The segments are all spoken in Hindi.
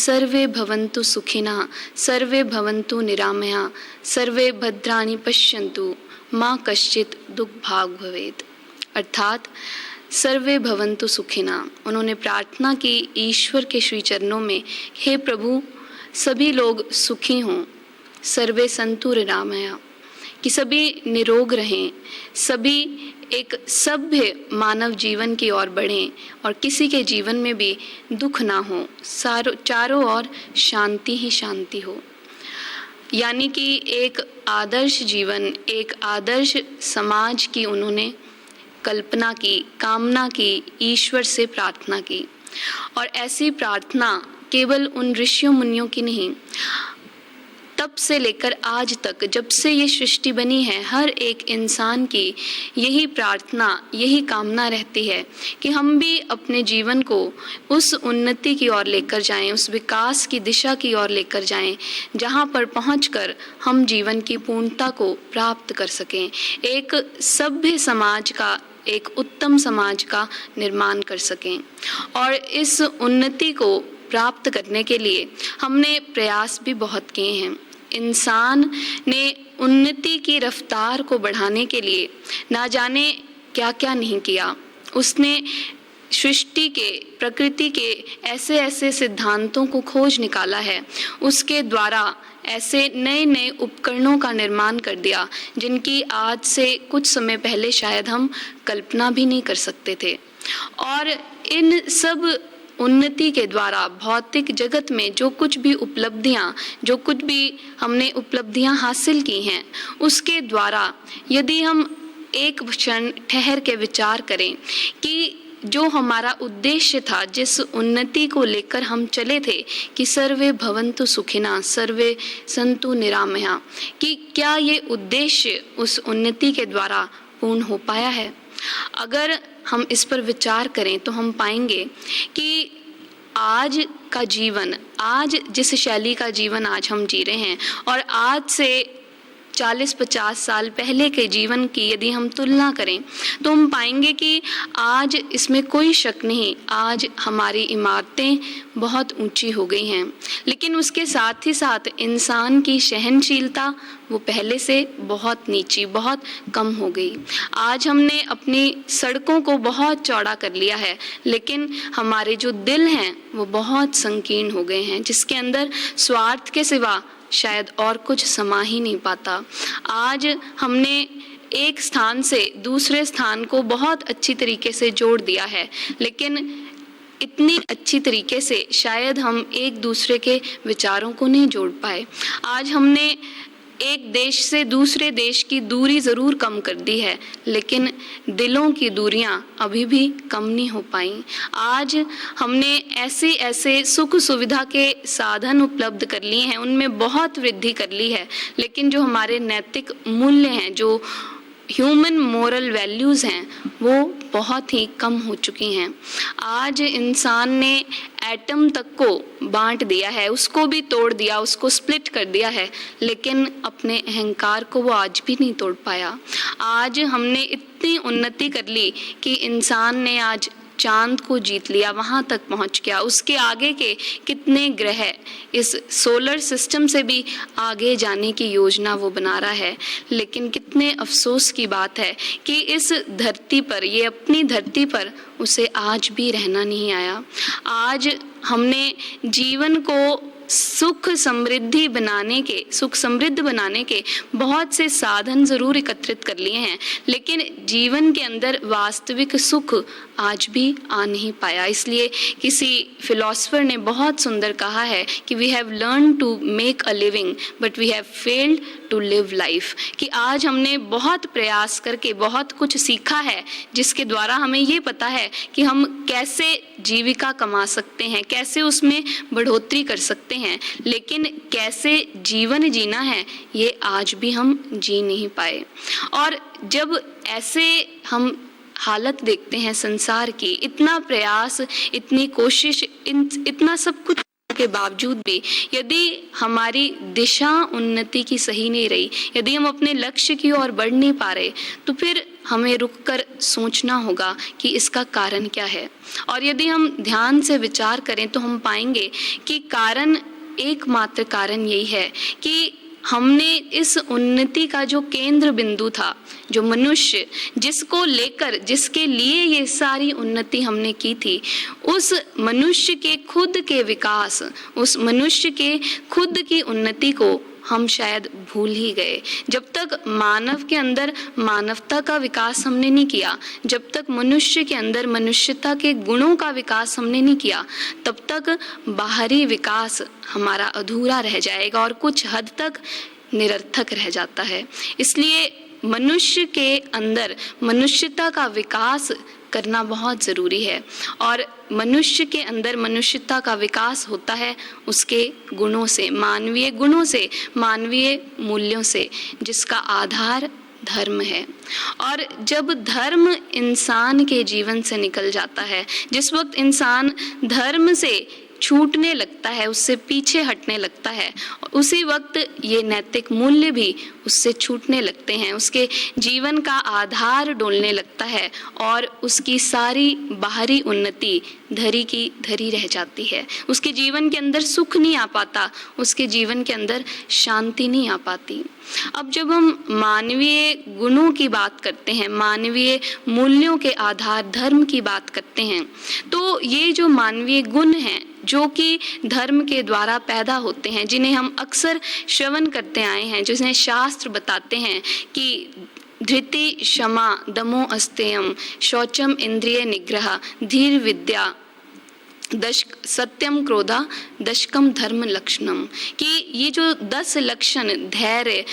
सर्वे भवन्तु सुखिनः, सर्वे भवन्तु निरामयाः, सर्वे भद्राणि पश्यन्तु, माँ कश्चित दुःखभाग् भवेत्। अर्थात सर्वे भवन्तु सुखिनः। उन्होंने प्रार्थना की ईश्वर के श्री चरणों में, हे प्रभु सभी लोग सुखी हों, सर्वे सन्तु निरामयाः, कि सभी निरोग रहें, सभी एक सभ्य मानव जीवन की ओर बढ़ें और किसी के जीवन में भी दुख ना हो, चारों ओर शांति ही शांति हो। यानी कि एक आदर्श जीवन, एक आदर्श समाज की उन्होंने कल्पना की, कामना की, ईश्वर से प्रार्थना की। और ऐसी प्रार्थना केवल उन ऋषियों मुनियों की नहीं, तब से लेकर आज तक जब से ये सृष्टि बनी है, हर एक इंसान की यही प्रार्थना, यही कामना रहती है कि हम भी अपने जीवन को उस उन्नति की ओर लेकर जाएं, उस विकास की दिशा की ओर लेकर जाएं, जहां पर पहुंचकर हम जीवन की पूर्णता को प्राप्त कर सकें, एक सभ्य समाज का, एक उत्तम समाज का निर्माण कर सकें। और इस उन्नति को प्राप्त करने के लिए हमने प्रयास भी बहुत किए हैं। इंसान ने उन्नति की रफ्तार को बढ़ाने के लिए ना जाने क्या क्या नहीं किया। उसने सृष्टि के, प्रकृति के ऐसे ऐसे सिद्धांतों को खोज निकाला है, उसके द्वारा ऐसे नए नए उपकरणों का निर्माण कर दिया जिनकी आज से कुछ समय पहले शायद हम कल्पना भी नहीं कर सकते थे। और इन सब उन्नति के द्वारा भौतिक जगत में जो कुछ भी उपलब्धियां, जो कुछ भी हमने उपलब्धियां हासिल की हैं, उसके द्वारा यदि हम एक क्षण ठहर के विचार करें कि जो हमारा उद्देश्य था, जिस उन्नति को लेकर हम चले थे कि सर्वे भवन्तु सुखिनः, सर्वे सन्तु निरामयाः, कि क्या ये उद्देश्य उस उन्नति के द्वारा पूर्ण हो पाया है? अगर हम इस पर विचार करें तो हम पाएंगे कि आज का जीवन, आज जिस शैली का जीवन आज हम जी रहे हैं और आज से 40-50 साल पहले के जीवन की यदि हम तुलना करें तो हम पाएंगे कि आज इसमें कोई शक नहीं, आज हमारी इमारतें बहुत ऊंची हो गई हैं, लेकिन उसके साथ ही साथ इंसान की सहनशीलता वो पहले से बहुत नीची, बहुत कम हो गई। आज हमने अपनी सड़कों को बहुत चौड़ा कर लिया है, लेकिन हमारे जो दिल हैं वो बहुत संकीर्ण हो गए हैं, जिसके अंदर स्वार्थ के सिवा शायद और कुछ समा ही नहीं पाता। आज हमने एक स्थान से दूसरे स्थान को बहुत अच्छी तरीके से जोड़ दिया है, लेकिन इतनी अच्छी तरीके से शायद हम एक दूसरे के विचारों को नहीं जोड़ पाए। आज हमने एक देश से दूसरे देश की दूरी ज़रूर कम कर दी है, लेकिन दिलों की दूरियां अभी भी कम नहीं हो पाई। आज हमने ऐसे ऐसे सुख सुविधा के साधन उपलब्ध कर लिए हैं, उनमें बहुत वृद्धि कर ली है, लेकिन जो हमारे नैतिक मूल्य हैं, जो ह्यूमन मोरल वैल्यूज़ हैं, वो बहुत ही कम हो चुकी हैं। आज इंसान ने एटम तक को बांट दिया है, उसको भी तोड़ दिया, उसको स्प्लिट कर दिया है, लेकिन अपने अहंकार को वो आज भी नहीं तोड़ पाया। आज हमने इतनी उन्नति कर ली कि इंसान ने आज चांद को जीत लिया, वहाँ तक पहुँच गया। उसके आगे के कितने ग्रह, इस सोलर सिस्टम से भी आगे जाने की योजना वो बना रहा है, लेकिन कितने अफसोस की बात है कि इस धरती पर, ये अपनी धरती पर उसे आज भी रहना नहीं आया। आज हमने जीवन को सुख समृद्ध बनाने के बहुत से साधन जरूर एकत्रित कर लिए हैं, लेकिन जीवन के अंदर वास्तविक सुख आज भी आ नहीं पाया। इसलिए किसी फिलोसफर ने बहुत सुंदर कहा है कि we have learn to make a living but we have failed to live life, कि आज हमने बहुत प्रयास करके बहुत कुछ सीखा है, जिसके द्वारा हमें ये पता है कि हम कैसे जीविका कमा सकते हैं, कैसे उसमें बढ़ोतरी कर सकते हैं, लेकिन कैसे जीवन जीना है ये आज भी हम जी नहीं पाए। और जब ऐसे हम हालत देखते हैं संसार की, इतना प्रयास, इतनी कोशिश, इतना सब कुछ के बावजूद भी यदि हमारी दिशा उन्नति की सही नहीं रही, यदि हम अपने लक्ष्य की ओर बढ़ नहीं पा रहे, तो फिर हमें रुककर सोचना होगा कि इसका कारण क्या है। और यदि हम ध्यान से विचार करें तो हम पाएंगे कि कारण, एकमात्र कारण यही है कि हमने इस उन्नति का जो केंद्र बिंदु था, जो मनुष्य जिसको लेकर, जिसके लिए ये सारी उन्नति हमने की थी, उस मनुष्य के खुद के विकास, उस मनुष्य के खुद की उन्नति को हम शायद भूल ही गए। जब तक मानव के अंदर मानवता का विकास हमने नहीं किया, जब तक मनुष्य के अंदर मनुष्यता के गुणों का विकास हमने नहीं किया, तब तक बाहरी विकास हमारा अधूरा रह जाएगा और कुछ हद तक निरर्थक रह जाता है। इसलिए मनुष्य के अंदर मनुष्यता का विकास करना बहुत ज़रूरी है, और मनुष्य के अंदर मनुष्यता का विकास होता है उसके गुणों से, मानवीय गुणों से, मानवीय मूल्यों से, जिसका आधार धर्म है। और जब धर्म इंसान के जीवन से निकल जाता है, जिस वक्त इंसान धर्म से छूटने लगता है, उससे पीछे हटने लगता है, उसी वक्त ये नैतिक मूल्य भी उससे छूटने लगते हैं, उसके जीवन का आधार डोलने लगता है और उसकी सारी बाहरी उन्नति धरी की धरी रह जाती है। उसके जीवन के अंदर सुख नहीं आ पाता, उसके जीवन के अंदर शांति नहीं आ पाती। अब जब हम मानवीय गुणों की बात करते हैं, मानवीय मूल्यों के आधार धर्म की बात करते हैं, तो ये जो मानवीय गुण हैं जो कि धर्म के द्वारा पैदा होते हैं, जिन्हें हम अक्सर श्रवण करते आए हैं, जिन्हें शास्त्र बताते हैं कि धृति, क्षमा, दमो अस्तेयम, शौचम, इंद्रिय निग्रह, धीर विद्या, सत्यम, क्रोधा, दशकम धर्म लक्षणम, कि ये जो 10 लक्षण, धैर्य,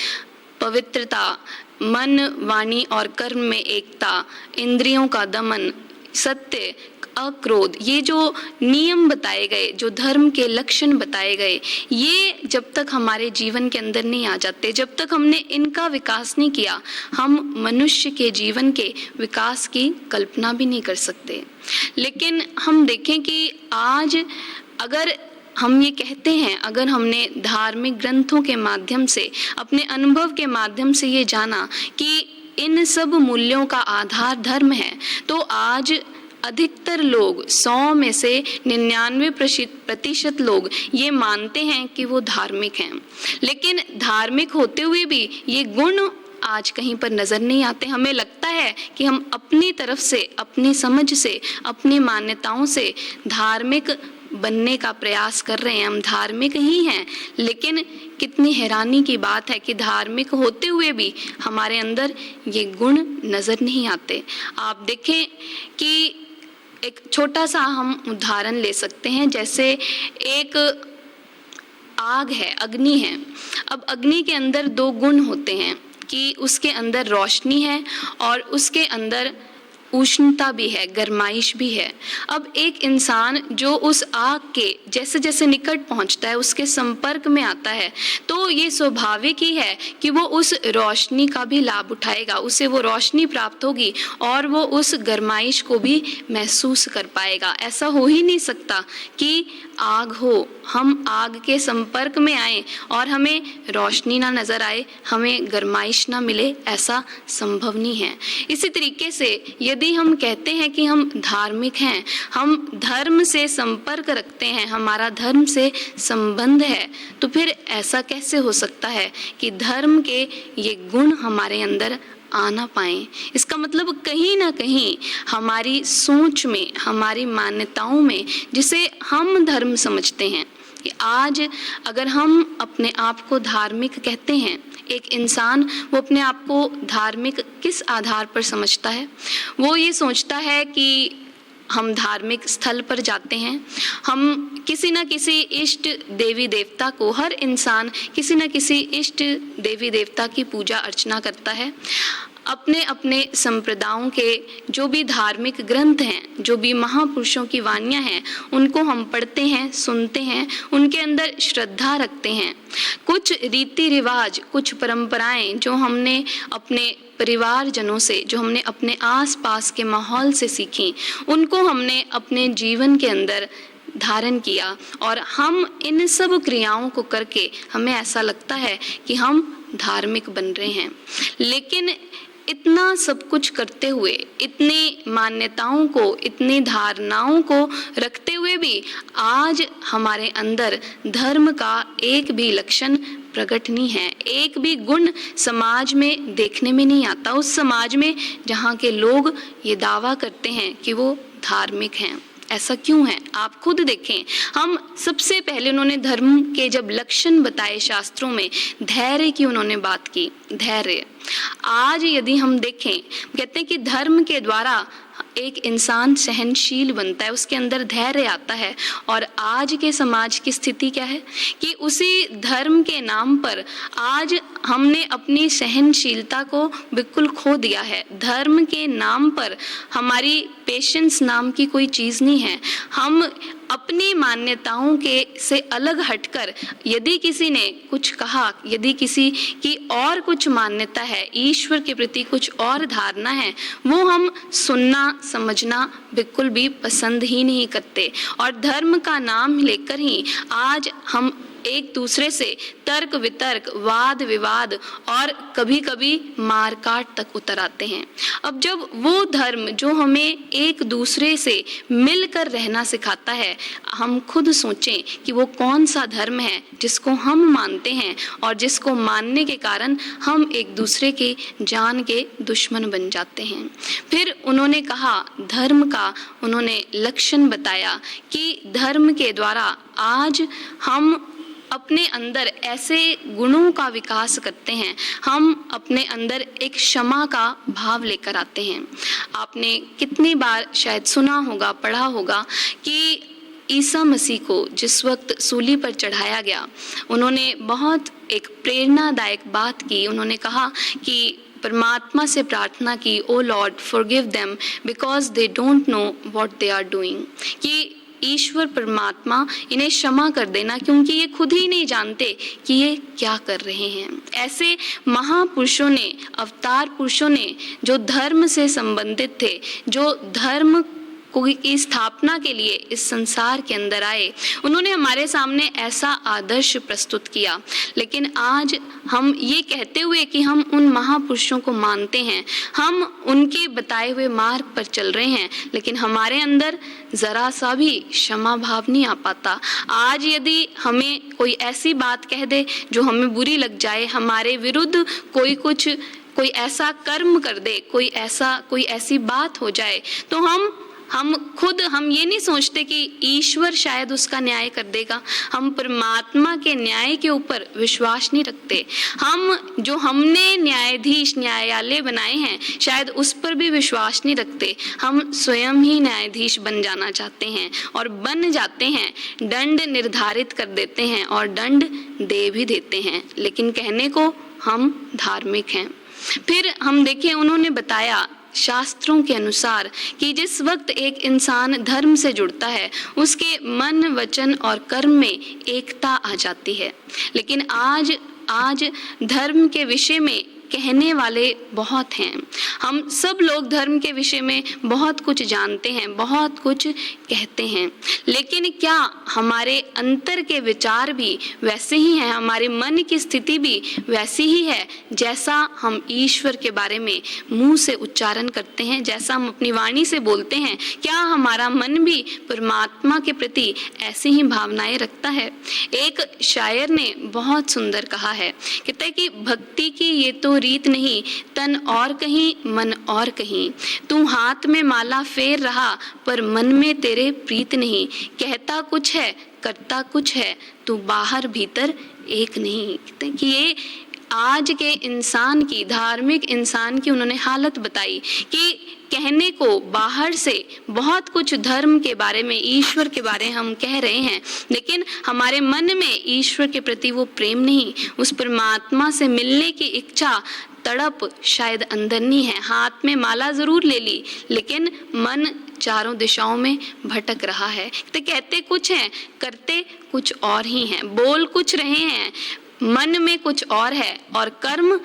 पवित्रता, मन, वाणी और कर्म में एकता, इंद्रियों का दमन, सत्य, अक्रोध, ये जो नियम बताए गए, जो धर्म के लक्षण बताए गए, ये जब तक हमारे जीवन के अंदर नहीं आ जाते, जब तक हमने इनका विकास नहीं किया, हम मनुष्य के जीवन के विकास की कल्पना भी नहीं कर सकते। लेकिन हम देखें कि आज अगर हम ये कहते हैं, अगर हमने धार्मिक ग्रंथों के माध्यम से, अपने अनुभव के माध्यम से ये जाना कि इन सब मूल्यों का आधार धर्म है, तो आज अधिकतर लोग, 100 में से 99% लोग ये मानते हैं कि वो धार्मिक हैं। लेकिन धार्मिक होते हुए भी ये गुण आज कहीं पर नजर नहीं आते। हमें लगता है कि हम अपनी तरफ से, अपनी समझ से, अपनी मान्यताओं से धार्मिक बनने का प्रयास कर रहे हैं, हम धार्मिक ही हैं। लेकिन कितनी हैरानी की बात है कि धार्मिक होते हुए भी हमारे अंदर ये गुण नजर नहीं आते। आप देखें कि एक छोटा सा हम उदाहरण ले सकते हैं, जैसे एक आग है, अग्नि है। अब अग्नि के अंदर 2 गुण होते हैं कि उसके अंदर रोशनी है और उसके अंदर उष्णता भी है, गरमाइश भी है। अब एक इंसान जो उस आग के जैसे जैसे निकट पहुंचता है, उसके संपर्क में आता है, तो ये स्वाभाविक ही है कि वो उस रोशनी का भी लाभ उठाएगा, उसे वो रोशनी प्राप्त होगी और वो उस गरमाइश को भी महसूस कर पाएगा। ऐसा हो ही नहीं सकता कि आग हो, हम आग के संपर्क में आए और हमें रोशनी ना नजर आए, हमें गरमाइश ना मिले, ऐसा संभव नहीं है। इसी तरीके से यदि हम कहते हैं कि हम धार्मिक हैं, हम धर्म से संपर्क रखते हैं, हमारा धर्म से संबंध है, तो फिर ऐसा कैसे हो सकता है कि धर्म के ये गुण हमारे अंदर आ ना पाए? इसका मतलब कहीं ना कहीं हमारी सोच में, हमारी मान्यताओं में, जिसे हम धर्म समझते हैं, कि आज अगर हम अपने आप को धार्मिक कहते हैं, एक इंसान वो अपने आप को धार्मिक किस आधार पर समझता है? वो ये सोचता है कि हम धार्मिक स्थल पर जाते हैं, हम किसी न किसी इष्ट देवी देवता को, हर इंसान किसी न किसी इष्ट देवी देवता की पूजा अर्चना करता है। अपने अपने संप्रदायों के जो भी धार्मिक ग्रंथ हैं, जो भी महापुरुषों की वाणियाँ हैं, उनको हम पढ़ते हैं, सुनते हैं, उनके अंदर श्रद्धा रखते हैं। कुछ रीति रिवाज, कुछ परंपराएं जो हमने अपने परिवारजनों से, जो हमने अपने आसपास के माहौल से सीखी, उनको हमने अपने जीवन के अंदर धारण किया और हम इन सब क्रियाओं को करके हमें ऐसा लगता है कि हम धार्मिक बन रहे हैं। लेकिन इतना सब कुछ करते हुए, इतनी मान्यताओं को, इतनी धारणाओं को रखते हुए भी आज हमारे अंदर धर्म का एक भी लक्षण प्रकट नहीं है, एक भी गुण समाज में देखने में नहीं आता। उस समाज में जहाँ के लोग ये दावा करते हैं कि वो धार्मिक हैं। ऐसा क्यों है? आप खुद देखें। हम सबसे पहले उन्होंने धर्म के जब लक्षण बताए शास्त्रों में, धैर्य की उन्होंने बात की। धैर्य आज यदि हम देखें, कहते हैं कि धर्म के द्वारा एक इंसान सहनशील बनता है, उसके अंदर धैर्य आता है। और आज के समाज की स्थिति क्या है कि उसी धर्म के नाम पर आज हमने अपनी सहनशीलता को बिल्कुल खो दिया है। धर्म के नाम पर हमारी पेशेंस नाम की कोई चीज़ नहीं है। हम अपनी मान्यताओं के से अलग हटकर यदि किसी ने कुछ कहा, यदि किसी की और कुछ मान्यता है, ईश्वर के प्रति कुछ और धारणा है, वो हम सुनना समझना बिल्कुल भी पसंद ही नहीं करते। और धर्म का नाम लेकर ही आज हम एक दूसरे से तर्क वितर्क, वाद विवाद और कभी कभी मारकाट तक उतर आते हैं। अब जब वो धर्म जो हमें एक दूसरे से मिलकर रहना सिखाता है, हम खुद सोचें कि वो कौन सा धर्म है जिसको हम मानते हैं और जिसको मानने के कारण हम एक दूसरे के जान के दुश्मन बन जाते हैं। फिर उन्होंने कहा, धर्म का उन्होंने लक्षण बताया कि धर्म के द्वारा आज हम अपने अंदर ऐसे गुणों का विकास करते हैं, हम अपने अंदर एक क्षमा का भाव लेकर आते हैं। आपने कितनी बार शायद सुना होगा, पढ़ा होगा कि ईसा मसीह को जिस वक्त सूली पर चढ़ाया गया, उन्होंने बहुत एक प्रेरणादायक बात की। उन्होंने कहा कि परमात्मा से प्रार्थना की, oh Lord forgive them because they don't know what they are doing, कि ईश्वर परमात्मा इन्हें क्षमा कर देना क्योंकि ये खुद ही नहीं जानते कि ये क्या कर रहे हैं। ऐसे महापुरुषों ने, अवतार पुरुषों ने, जो धर्म से संबंधित थे, जो धर्म की स्थापना के लिए इस संसार के अंदर आए, उन्होंने हमारे सामने ऐसा आदर्श प्रस्तुत किया। लेकिन आज हम ये कहते हुए कि हम उन महापुरुषों को मानते हैं, हम उनके बताए हुए मार्ग पर चल रहे हैं, लेकिन हमारे अंदर जरा सा भी क्षमा भाव नहीं आ पाता। आज यदि हमें कोई ऐसी बात कह दे जो हमें बुरी लग जाए, हमारे विरुद्ध कोई ऐसा कर्म कर दे, कोई ऐसी बात हो जाए, तो हम ये नहीं सोचते कि ईश्वर शायद उसका न्याय कर देगा। हम परमात्मा के न्याय के ऊपर विश्वास नहीं रखते। जो हमने न्यायाधीश, न्यायालय बनाए हैं, शायद उस पर भी विश्वास नहीं रखते। हम स्वयं ही न्यायाधीश बन जाना चाहते हैं और बन जाते हैं, दंड निर्धारित कर देते हैं और दंड दे भी देते हैं, लेकिन कहने को हम धार्मिक हैं। फिर हम देखें, उन्होंने बताया शास्त्रों के अनुसार कि जिस वक्त एक इंसान धर्म से जुड़ता है, उसके मन, वचन और कर्म में एकता आ जाती है। लेकिन आज धर्म के विषय में कहने वाले बहुत हैं। हम सब लोग धर्म के विषय में बहुत कुछ जानते हैं, बहुत कुछ कहते हैं, लेकिन क्या हमारे अंतर के विचार भी वैसे ही हैं, हमारे मन की स्थिति भी वैसी ही है जैसा हम ईश्वर के बारे में मुंह से उच्चारण करते हैं, जैसा हम अपनी वाणी से बोलते हैं? क्या हमारा मन भी परमात्मा के प्रति ऐसी ही भावनाएं रखता है? एक शायर ने बहुत सुंदर कहा है, कहता है कि भक्ति की ये तो रीत नहीं, तन और कहीं मन और कहीं, तू हाथ में माला फेर रहा पर मन में तेरे प्रीत नहीं, कहता कुछ है करता कुछ है, तू बाहर भीतर एक नहीं। कि ये आज के इंसान की, धार्मिक इंसान की उन्होंने हालत बताई कि कहने को बाहर से बहुत कुछ धर्म के बारे में, ईश्वर के बारे में हम कह रहे हैं, लेकिन हमारे मन में ईश्वर के प्रति वो प्रेम नहीं, उस परमात्मा से मिलने की इच्छा, तड़प शायद अंदर नहीं है। हाथ में माला जरूर ले ली, लेकिन मन चारों दिशाओं में भटक रहा है। तो कहते कुछ हैं, करते कुछ और ही हैं, बोल कुछ रहे हैं, मन में कुछ और है, और कर्म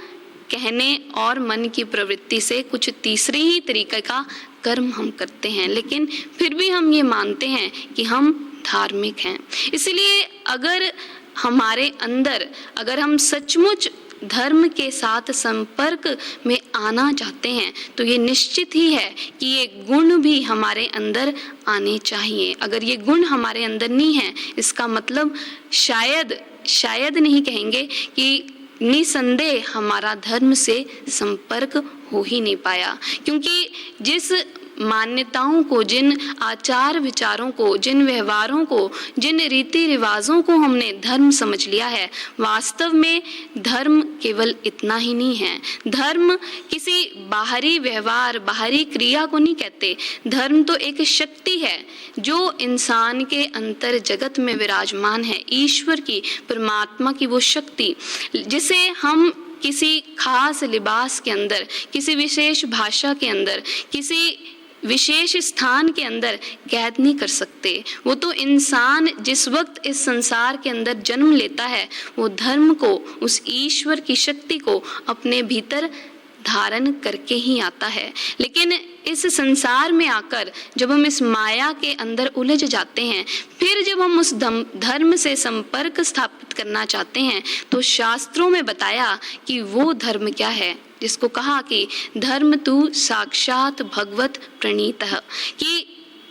कहने और मन की प्रवृत्ति से कुछ तीसरे ही तरीके का कर्म हम करते हैं। लेकिन फिर भी हम ये मानते हैं कि हम धार्मिक हैं। इसलिए अगर हमारे अंदर, अगर हम सचमुच धर्म के साथ संपर्क में आना चाहते हैं तो ये निश्चित ही है कि ये गुण भी हमारे अंदर आने चाहिए। अगर ये गुण हमारे अंदर नहीं है, इसका मतलब शायद नहीं कहेंगे कि निसंदेह हमारा धर्म से संपर्क हो ही नहीं पाया। क्योंकि जिस मान्यताओं को, जिन आचार विचारों को, जिन व्यवहारों को, जिन रीति रिवाजों को हमने धर्म समझ लिया है, वास्तव में धर्म केवल इतना ही नहीं है। धर्म किसी बाहरी व्यवहार, बाहरी क्रिया को नहीं कहते। धर्म तो एक शक्ति है जो इंसान के अंतर जगत में विराजमान है, ईश्वर की, परमात्मा की वो शक्ति, जिसे हम किसी खास लिबास के अंदर, किसी विशेष भाषा के अंदर, किसी विशेष स्थान के अंदर कैद नहीं कर सकते। वो तो इंसान जिस वक्त इस संसार के अंदर जन्म लेता है, वो धर्म को, उस ईश्वर की शक्ति को अपने भीतर धारण करके ही आता है। लेकिन इस संसार में आकर जब हम इस माया के अंदर उलझ जाते हैं, फिर जब हम उस धर्म से संपर्क स्थापित करना चाहते हैं, तो शास्त्रों में बताया कि वो धर्म क्या है, जिसको कहा कि धर्म तु साक्षात भगवत प्रणीतः, कि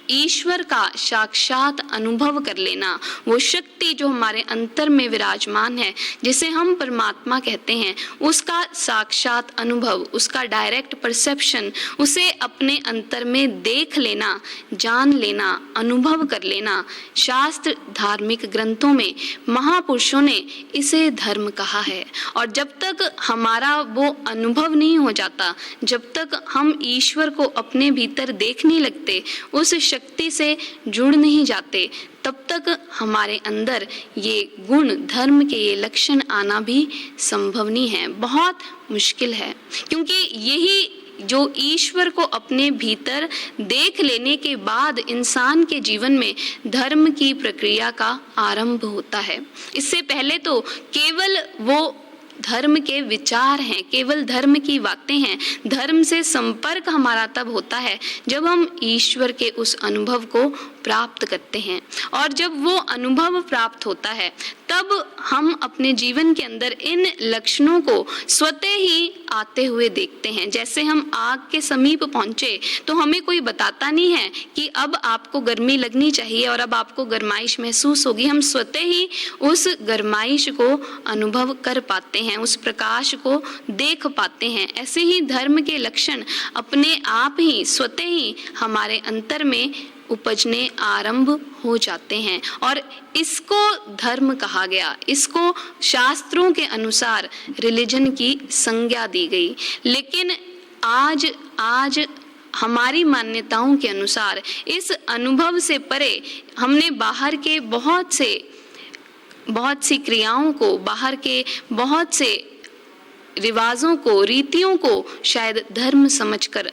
ईश्वर का साक्षात अनुभव कर लेना, वो शक्ति जो हमारे अंतर में विराजमान है, जिसे हम परमात्मा कहते हैं, उसका साक्षात अनुभव, उसका डायरेक्ट परसेप्शन, उसे अपने अंतर में देख लेना, जान लेना, अनुभव कर लेना। शास्त्र, धार्मिक ग्रंथों में महापुरुषों ने इसे धर्म कहा है। और जब तक हमारा वो अनुभव नहीं हो जाता, जब तक हम ईश्वर को अपने भीतर देख नहीं लगते, उस शक्ति से जुड़ नहीं जाते, तब तक हमारे अंदर ये गुण, धर्म के ये लक्षण आना भी संभव नहीं है, बहुत मुश्किल है। क्योंकि यही जो ईश्वर को अपने भीतर देख लेने के बाद इंसान के जीवन में धर्म की प्रक्रिया का आरंभ होता है। इससे पहले तो केवल वो धर्म के विचार हैं, केवल धर्म की बातें हैं। धर्म से संपर्क हमारा तब होता है जब हम ईश्वर के उस अनुभव को प्राप्त करते हैं। और जब वो अनुभव प्राप्त होता है, तब हम अपने जीवन के अंदर इन लक्षणों को स्वतः ही आते हुए देखते हैं। जैसे हम आग के समीप पहुंचे तो हमें कोई बताता नहीं है कि अब आपको गर्मी लगनी चाहिए और अब आपको गर्माइश महसूस होगी। हम स्वतः ही उस गर्माइश को अनुभव कर पाते हैं, उस प्रकाश को देख पाते हैं। ऐसे ही धर्म के लक्षण अपने आप ही, स्वतः ही हमारे अंतर में उपजने आरंभ हो जाते हैं। और इसको धर्म कहा गया, इसको शास्त्रों के अनुसार रिलीजन की संज्ञा दी गई। लेकिन आज हमारी मान्यताओं के अनुसार इस अनुभव से परे हमने बाहर के बहुत सी क्रियाओं को, बाहर के बहुत से रिवाजों को, रीतियों को शायद धर्म समझकर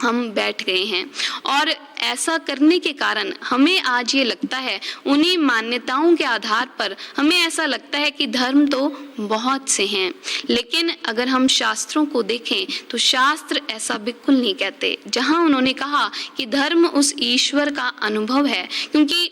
हम बैठ गए हैं। और ऐसा करने के कारण हमें आज ये लगता है, उन्हीं मान्यताओं के आधार पर हमें ऐसा लगता है कि धर्म तो बहुत से हैं। लेकिन अगर हम शास्त्रों को देखें तो शास्त्र ऐसा बिल्कुल नहीं कहते। जहां उन्होंने कहा कि धर्म उस ईश्वर का अनुभव है, क्योंकि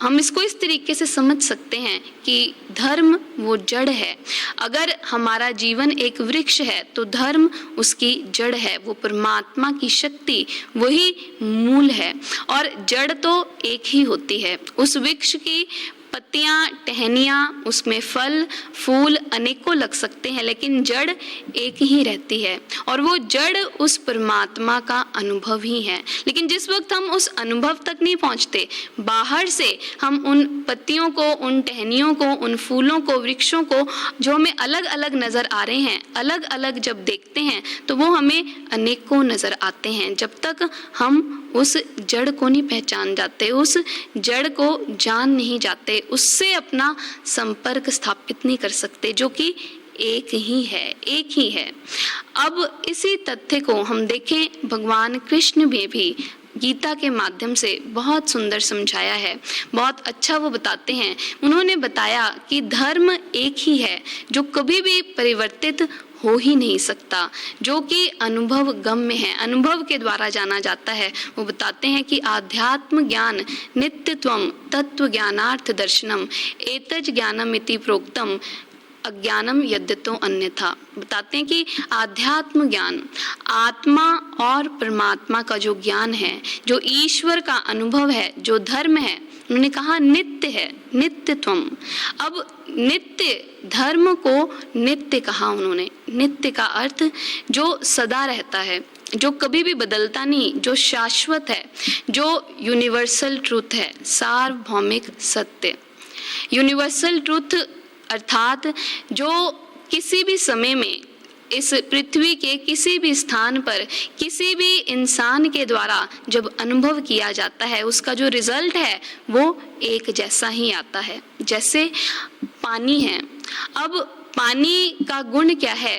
हम इसको इस तरीके से समझ सकते हैं कि धर्म वो जड़ है। अगर हमारा जीवन एक वृक्ष है तो धर्म उसकी जड़ है, वो परमात्मा की शक्ति, वही मूल है। और जड़ तो एक ही होती है। उस वृक्ष की पत्तियां, टहनियां, उसमें फल फूल अनेकों लग सकते हैं, लेकिन जड़ एक ही रहती है। और वो जड़ उस परमात्मा का अनुभव ही है। लेकिन जिस वक्त हम उस अनुभव तक नहीं पहुंचते, बाहर से हम उन पत्तियों को, उन टहनियों को, उन फूलों को, वृक्षों को जो हमें अलग अलग नजर आ रहे हैं, अलग अलग जब देखते हैं तो वो हमें अनेकों नजर आते हैं। जब तक हम उस जड़ को नहीं पहचान जाते, उस जड़ को जान नहीं जाते, उससे अपना संपर्क स्थापित नहीं कर सकते, जो कि एक ही है। अब इसी तथ्य को हम देखें, भगवान कृष्ण में भी गीता के माध्यम से बहुत सुंदर समझाया है, बहुत अच्छा वो बताते हैं। उन्होंने बताया कि धर्म एक ही है जो कभी भी परिवर्तित हो ही नहीं सकता, जो कि अनुभव गम्य है, अनुभव के द्वारा जाना जाता है। वो बताते हैं कि आध्यात्म ज्ञान नित्यत्वम तत्व ज्ञानार्थ दर्शनम एतज ज्ञानम इति प्रोक्तम अज्ञानम यद्यतो अन्यथा। बताते हैं कि आध्यात्म ज्ञान, आत्मा और परमात्मा का जो ज्ञान है, जो ईश्वर का अनुभव है, जो धर्म है, उन्होंने कहा नित्य है, नित्यत्वम। अब नित्य धर्म को नित्य कहा उन्होंने। नित्य का अर्थ जो सदा रहता है, जो कभी भी बदलता नहीं, जो शाश्वत है, जो यूनिवर्सल ट्रूथ है, सार्वभौमिक सत्य। यूनिवर्सल ट्रूथ अर्थात जो किसी भी समय में इस पृथ्वी के किसी भी स्थान पर किसी भी इंसान के द्वारा जब अनुभव किया जाता है, उसका जो रिजल्ट है वो एक जैसा ही आता है। जैसे पानी है, अब पानी का गुण क्या है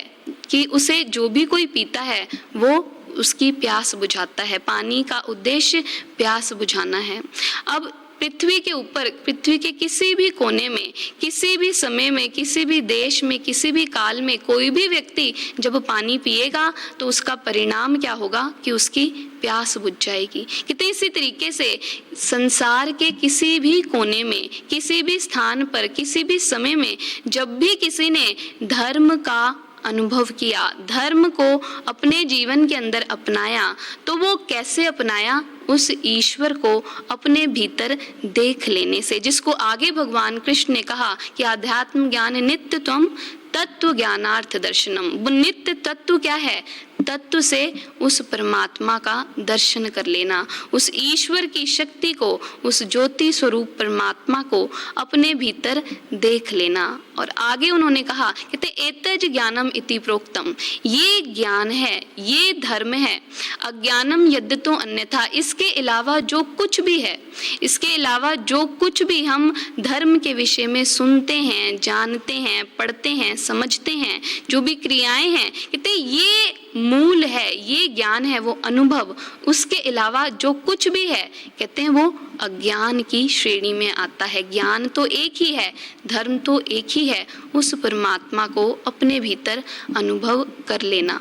कि उसे जो भी कोई पीता है वो उसकी प्यास बुझाता है। पानी का उद्देश्य प्यास बुझाना है। अब पृथ्वी के ऊपर, पृथ्वी के किसी भी कोने में, किसी भी समय में, किसी भी देश में, किसी भी काल में कोई भी व्यक्ति जब पानी पिएगा तो उसका परिणाम क्या होगा कि उसकी प्यास बुझ जाएगी। कितने इसी तरीके से संसार के किसी भी कोने में, किसी भी स्थान पर, किसी भी समय में जब भी किसी ने धर्म का अनुभव किया, धर्म को अपने जीवन के अंदर अपनाया, तो वो कैसे अपनाया? उस ईश्वर को अपने भीतर देख लेने से, जिसको आगे भगवान कृष्ण ने कहा कि आध्यात्म ज्ञान नित्यत्वम तत्व ज्ञानार्थ दर्शनम। नित्य तत्व क्या है? तत्व से उस परमात्मा का दर्शन कर लेना, उस ईश्वर की शक्ति को, उस ज्योति स्वरूप परमात्मा को अपने भीतर देख लेना। और आगे उन्होंने कहा कहते एतज ज्ञानम इति प्रोक्तम, ये ज्ञान है, ये धर्म है। अज्ञानम यद्यतो अन्यथा, इसके अलावा जो कुछ भी है, इसके अलावा जो कुछ भी हम धर्म के विषय में सुनते हैं, जानते हैं, पढ़ते हैं, समझते हैं, जो भी क्रियाएं हैं, कहते ये मूल है, ये ज्ञान है, वो अनुभव। उसके अलावा जो कुछ भी है कहते हैं वो अज्ञान की श्रेणी में आता है। ज्ञान तो एक ही है, धर्म तो एक ही है, उस परमात्मा को अपने भीतर अनुभव कर लेना।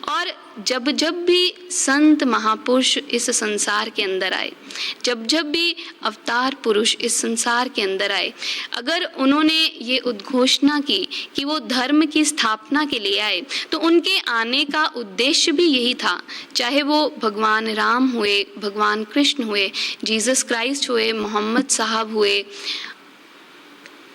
और जब जब भी संत महापुरुष इस संसार के अंदर आए, जब जब भी अवतार पुरुष इस संसार के अंदर आए, अगर उन्होंने ये उद्घोषणा की कि वो धर्म की स्थापना के लिए आए, तो उनके आने का उद्देश्य भी यही था। चाहे वो भगवान राम हुए, भगवान कृष्ण हुए, जीसस क्राइस्ट हुए, मोहम्मद साहब हुए,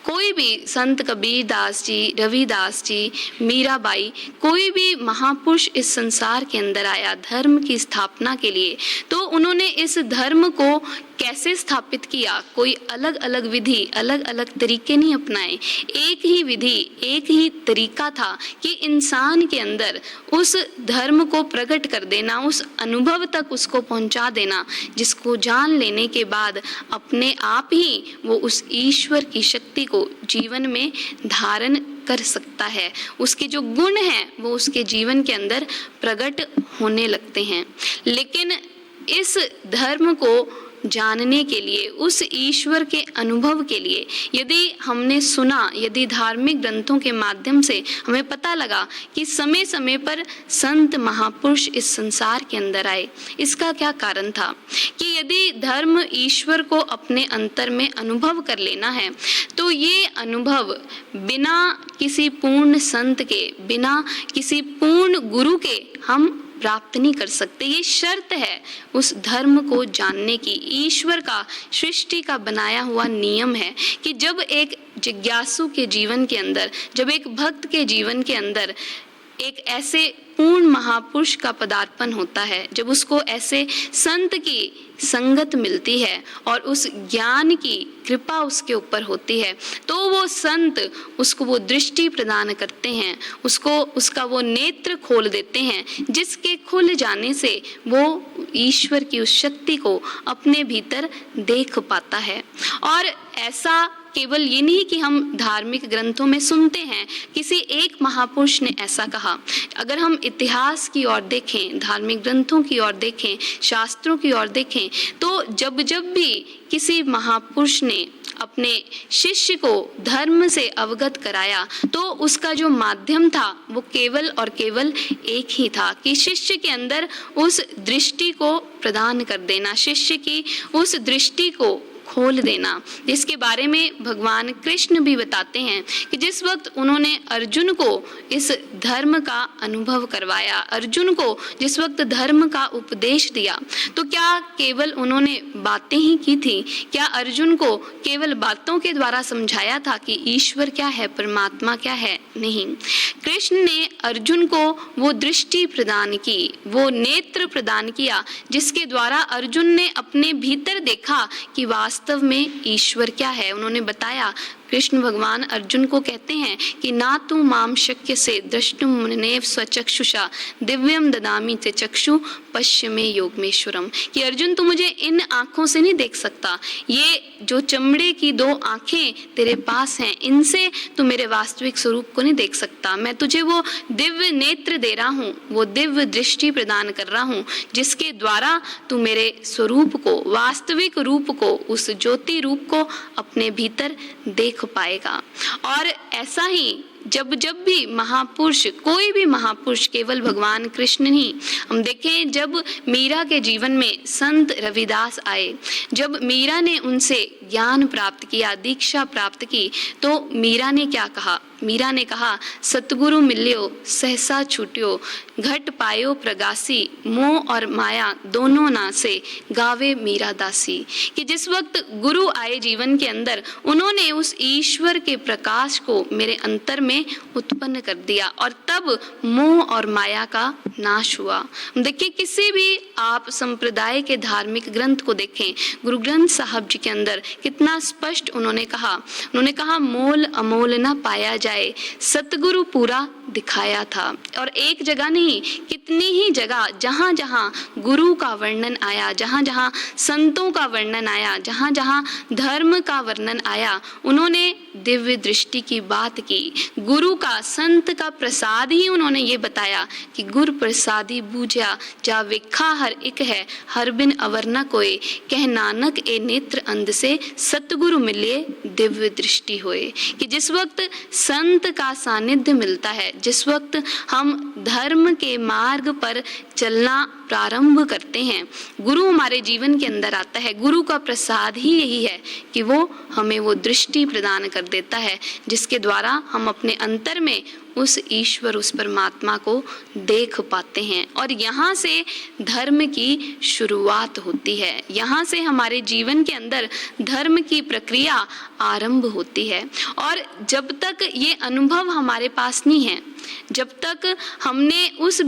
कोई भी संत कबीर दास जी, रविदास जी, मीराबाई, कोई भी महापुरुष इस संसार के अंदर आया धर्म की स्थापना के लिए, तो उन्होंने इस धर्म को कैसे स्थापित किया? कोई अलग अलग विधि, अलग अलग तरीके नहीं अपनाए, एक ही विधि, एक ही तरीका था कि इंसान के अंदर उस धर्म को प्रकट कर देना, उस अनुभव तक उसको पहुंचा देना, जिसको जान लेने के बाद अपने आप ही वो उस ईश्वर की शक्ति को जीवन में धारण कर सकता है। उसके जो गुण हैं वो उसके जीवन के अंदर प्रकट होने लगते हैं। लेकिन इस धर्म को जानने के लिए, उस ईश्वर के अनुभव के लिए, यदि हमने सुना, यदि धार्मिक ग्रंथों के माध्यम से हमें पता लगा कि समय समय पर संत महापुरुष इस संसार के अंदर आए, इसका क्या कारण था? कि यदि धर्म ईश्वर को अपने अंतर में अनुभव कर लेना है, तो ये अनुभव बिना किसी पूर्ण संत के, बिना किसी पूर्ण गुरु के हम प्राप्त नहीं कर सकते। ये शर्त है उस धर्म को जानने की। ईश्वर का, सृष्टि का बनाया हुआ नियम है कि जब एक जिज्ञासु के जीवन के अंदर, जब एक भक्त के जीवन के अंदर एक ऐसे पूर्ण महापुरुष का पदार्पण होता है, जब उसको ऐसे संत की संगत मिलती है और उस ज्ञान की कृपा उसके ऊपर होती है, तो वो संत उसको वो दृष्टि प्रदान करते हैं, उसको उसका वो नेत्र खोल देते हैं, जिसके खुल जाने से वो ईश्वर की उस शक्ति को अपने भीतर देख पाता है। और ऐसा केवल ये नहीं कि हम धार्मिक ग्रंथों में सुनते हैं, किसी एक महापुरुष ने ऐसा कहा। अगर हम इतिहास की ओर देखें, धार्मिक ग्रंथों की ओर देखें, शास्त्रों की ओर देखें, तो जब जब भी किसी महापुरुष ने अपने शिष्य को धर्म से अवगत कराया तो उसका जो माध्यम था वो केवल और केवल एक ही था कि शिष्य के अंदर उस दृष्टि को प्रदान कर देना, शिष्य की उस दृष्टि को खोल देना, जिसके बारे में भगवान कृष्ण भी बताते हैं कि जिस वक्त उन्होंने अर्जुन को इस धर्म का अनुभव करवाया, अर्जुन को जिस वक्त धर्म का उपदेश दिया, तो क्या केवल उन्होंने बातें ही की थी? क्या अर्जुन को केवल बातों के द्वारा समझाया था कि ईश्वर क्या है, परमात्मा क्या है? नहीं, कृष्ण ने अर्जुन को वो दृष्टि प्रदान की, वो नेत्र प्रदान किया, जिसके द्वारा अर्जुन ने अपने भीतर देखा कि वास्तव में ईश्वर क्या है। उन्होंने बताया, कृष्ण भगवान अर्जुन को कहते हैं कि ना तू माम शक्य से द्रष्टुम मुनेव स्वचक्षुषा दिव्यम ददामि ते चक्षु पश्य में योगमेश्वरम, कि अर्जुन तू मुझे इन आंखों से नहीं देख सकता, ये जो चमड़े की दो आंखें तेरे पास हैं, इनसे तू मेरे वास्तविक स्वरूप को नहीं देख सकता। मैं तुझे वो दिव्य नेत्र दे रहा हूँ, वो दिव्य दृष्टि प्रदान कर रहा हूँ, जिसके द्वारा तू मेरे स्वरूप को, वास्तविक रूप को, उस ज्योति रूप को अपने भीतर देख पाएगा। और ऐसा ही जब जब भी महापुरुष, कोई भी महापुरुष, केवल भगवान कृष्ण नहीं, हम देखें जब मीरा के जीवन में संत रविदास आए, जब मीरा ने उनसे ज्ञान प्राप्त किया, दीक्षा प्राप्त की, तो मीरा ने क्या कहा? मीरा ने कहा, सतगुरु मिल्यो सहसा छूट्यो, घट पायो प्रगासी, मोह और माया दोनों नासे, गावे मीरा दासी, कि जिस वक्त गुरु आए जीवन के अंदर, उन्होंने उस ईश्वर के प्रकाश को मेरे अंतर में उत्पन्न कर दिया और तब मोह और माया का नाश हुआ। देखिए, किसी भी आप संप्रदाय के धार्मिक ग्रंथ को देखें, गुरु ग्रंथ साहब जी के अंदर कितना स्पष्ट उन्होंने कहा मोल अमोल न पाया जाए, सतगुरु पूरा दिखाया था। और एक जगह नहीं, कितनी ही जगह जहां जहां गुरु का वर्णन आया, जहां जहां संतों का वर्णन आया, जहां जहां धर्म का वर्णन आया, उन्होंने दिव्य दृष्टि की बात की, गुरु का, संत का प्रसाद ही उन्होंने ये बताया कि गुर प्रसादी बूझा जा वेखा हर एक है, हर बिन अवर न कोय, कह नानक ए नेत्र अंध से, सतगुरु मिले दिव्य दृष्टि होए। कि जिस वक्त संत का सानिध्य मिलता है, जिस वक्त हम धर्म के मार्ग पर चलना प्रारंभ करते हैं, गुरु हमारे जीवन के अंदर आता है, गुरु का प्रसाद ही यही है कि वो हमें वो दृष्टि प्रदान कर देता है, जिसके द्वारा हम अपने अंतर में उस ईश्वर, उस परमात्मा को देख पाते हैं। और यहाँ से धर्म की शुरुआत होती है, यहाँ से हमारे जीवन के अंदर धर्म की प्रक्रिया आरंभ होती है। और जब तक ये अनुभव हमारे पास नहीं है, जब तक हमने उस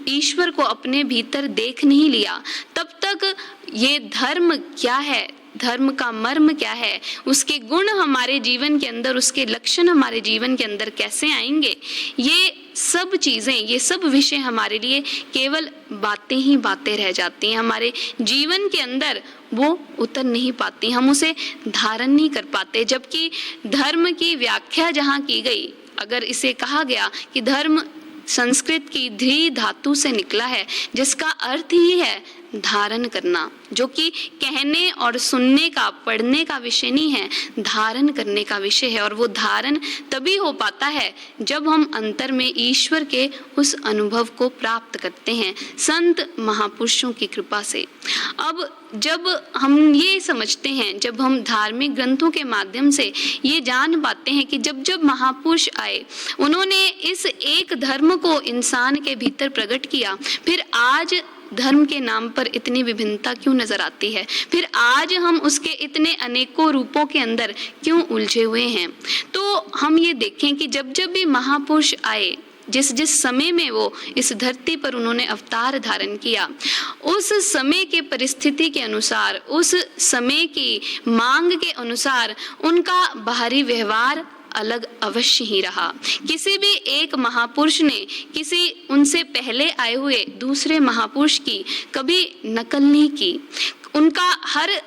ईश्वर को अपने भीतर देख नहीं लिया, तब तक ये धर्म क्या है, धर्म का मर्म क्या है, उसके गुण हमारे जीवन के अंदर, उसके लक्षण हमारे जीवन के अंदर कैसे आएंगे, ये सब चीजें, ये सब विषय हमारे लिए केवल बातें ही बातें रह जाती हैं, हमारे जीवन के अंदर वो उतर नहीं पाती, हम उसे धारण नहीं कर पाते। जबकि धर्म की व्याख्या जहाँ की गई, अगर इसे कहा गया कि धर्म संस्कृत की ध्री धातु से निकला है, जिसका अर्थ ही है धारण करना, जो कि कहने और सुनने का, पढ़ने का विषय नहीं है, धारण करने का विषय है। और वो धारण तभी हो पाता है जब हम अंतर में ईश्वर के उस अनुभव को प्राप्त करते हैं, संत महापुरुषों की कृपा से। अब जब हम ये समझते हैं, जब हम धार्मिक ग्रंथों के माध्यम से ये जान पाते हैं कि जब जब महापुरुष आए, उन्होंने इस एक धर्म को इंसान के भीतर प्रकट किया, फिर आज धर्म के नाम पर इतनी विभिन्नता क्यों नजर आती है, फिर आज हम उसके इतने अनेकों रूपों के अंदर क्यों उलझे हुए हैं। तो हम ये देखें कि जब जब भी महापुरुष आए, जिस जिस समय में वो इस धरती पर उन्होंने अवतार धारण किया, उस समय के परिस्थिति के अनुसार, उस समय की मांग के अनुसार उनका बाहरी व्यवहार अलग अवश्य ही रहा। किसी भी एक महापुरुष ने किसी उनसे पहले आए हुए दूसरे महापुरुष की कभी नकल नहीं की, उनका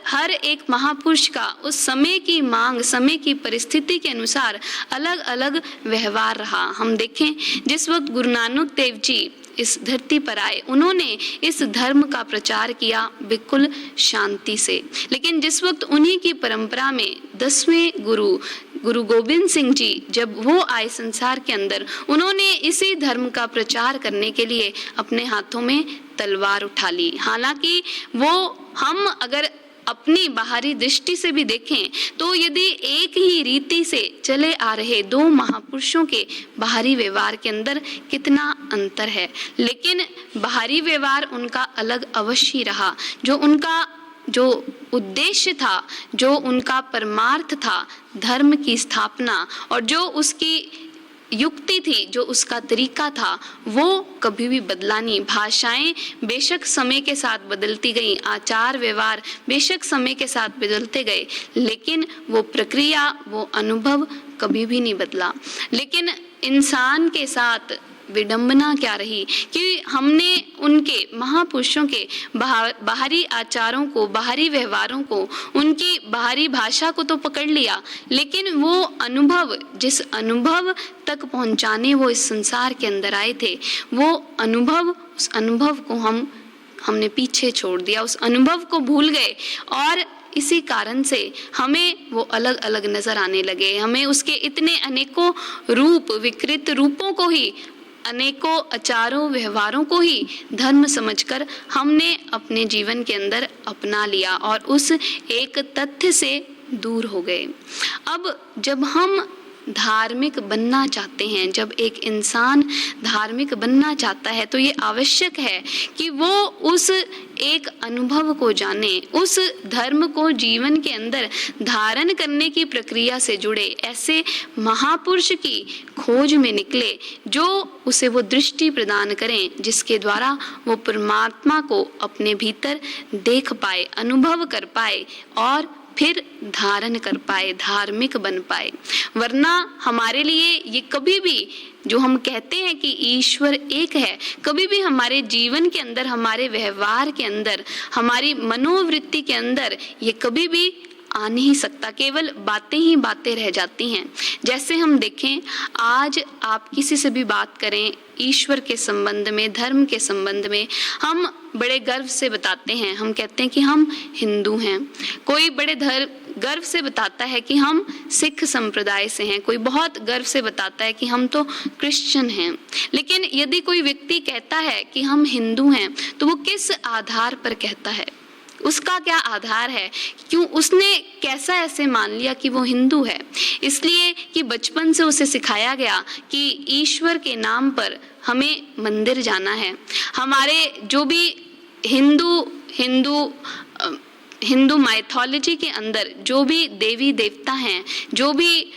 हर एक महापुरुष का उस समय की मांग, समय की परिस्थिति के अनुसार अलग अलग व्यवहार रहा। हम देखें, जिस वक्त गुरु नानक देव जी इस धरती पर आए, उन्होंने इस धर्म का प्रचार किया बिल्कुल शांति से। लेकिन जिस वक्त उन्हीं की परंपरा में 10वें गुरु गोविंद सिंह जी जब वो आए संसार के अंदर, उन्होंने इसी धर्म का प्रचार करने के लिए अपने हाथों में तलवार उठा ली। हालांकि वो, हम अगर अपनी बाहरी दृष्टि से भी देखें तो यदि एक ही रीति से चले आ रहे दो महापुरुषों के बाहरी व्यवहार के अंदर कितना अंतर है, लेकिन बाहरी व्यवहार उनका अलग अवश्य रहा। जो उद्देश्य था, जो उनका परमार्थ था, धर्म की स्थापना, और जो उसकी युक्ति थी, जो उसका तरीका था, वो कभी भी बदला नहीं। भाषाएं बेशक समय के साथ बदलती गई, आचार व्यवहार बेशक समय के साथ बदलते गए, लेकिन वो प्रक्रिया, वो अनुभव कभी भी नहीं बदला। लेकिन इंसान के साथ विडंबना क्या रही कि हमने उनके महापुरुषों के बाहरी आचारों को, बाहरी व्यवहारों को, उनकी बाहरी भाषा को तो पकड़ लिया, लेकिन वो अनुभव, जिस अनुभव तक पहुंचाने वो इस संसार के अंदर आए थे, वो अनुभव, उस अनुभव को हमने पीछे छोड़ दिया, उस अनुभव को भूल गए, और इसी कारण से हमें वो अलग अलग नजर आने लगे। हमें उसके इतने अनेकों रूप, विकृत रूपों को ही, अनेकों आचारों व्यवहारों को ही धर्म समझकर हमने अपने जीवन के अंदर अपना लिया और उस एक तथ्य से दूर हो गए। अब जब हम धार्मिक बनना चाहते हैं, जब एक इंसान धार्मिक बनना चाहता है, तो ये आवश्यक है कि वो उस एक अनुभव को जाने, उस धर्म को जीवन के अंदर धारण करने की प्रक्रिया से जुड़े, ऐसे महापुरुष की खोज में निकले जो उसे वो दृष्टि प्रदान करें जिसके द्वारा वो परमात्मा को अपने भीतर देख पाए, अनुभव कर पाए और फिर धारण कर पाए, धार्मिक बन पाए। वरना हमारे लिए ये कभी भी, जो हम कहते हैं कि ईश्वर एक है, कभी भी हमारे जीवन के अंदर, हमारे व्यवहार के अंदर, हमारी मनोवृत्ति के अंदर ये कभी भी आ नहीं सकता। केवल बातें ही बातें रह जाती हैं। जैसे हम देखें, आज आप किसी से भी बात करें ईश्वर के संबंध में, धर्म के संबंध में, हम बड़े गर्व से बताते हैं, हम कहते हैं कि हम हिंदू हैं। कोई बड़े गर्व से बताता है कि हम सिख संप्रदाय से हैं, कोई बहुत गर्व से बताता है कि हम तो क्रिश्चियन हैं। लेकिन यदि कोई व्यक्ति कहता है कि हम हिंदू हैं, तो वो किस आधार पर कहता है? उसका क्या आधार है? क्यों उसने कैसा ऐसे मान लिया कि वो हिंदू है? इसलिए कि बचपन से उसे सिखाया गया कि ईश्वर के नाम पर हमें मंदिर जाना है। हमारे जो भी हिंदू माइथोलॉजी के अंदर जो भी देवी देवता हैं, जो भी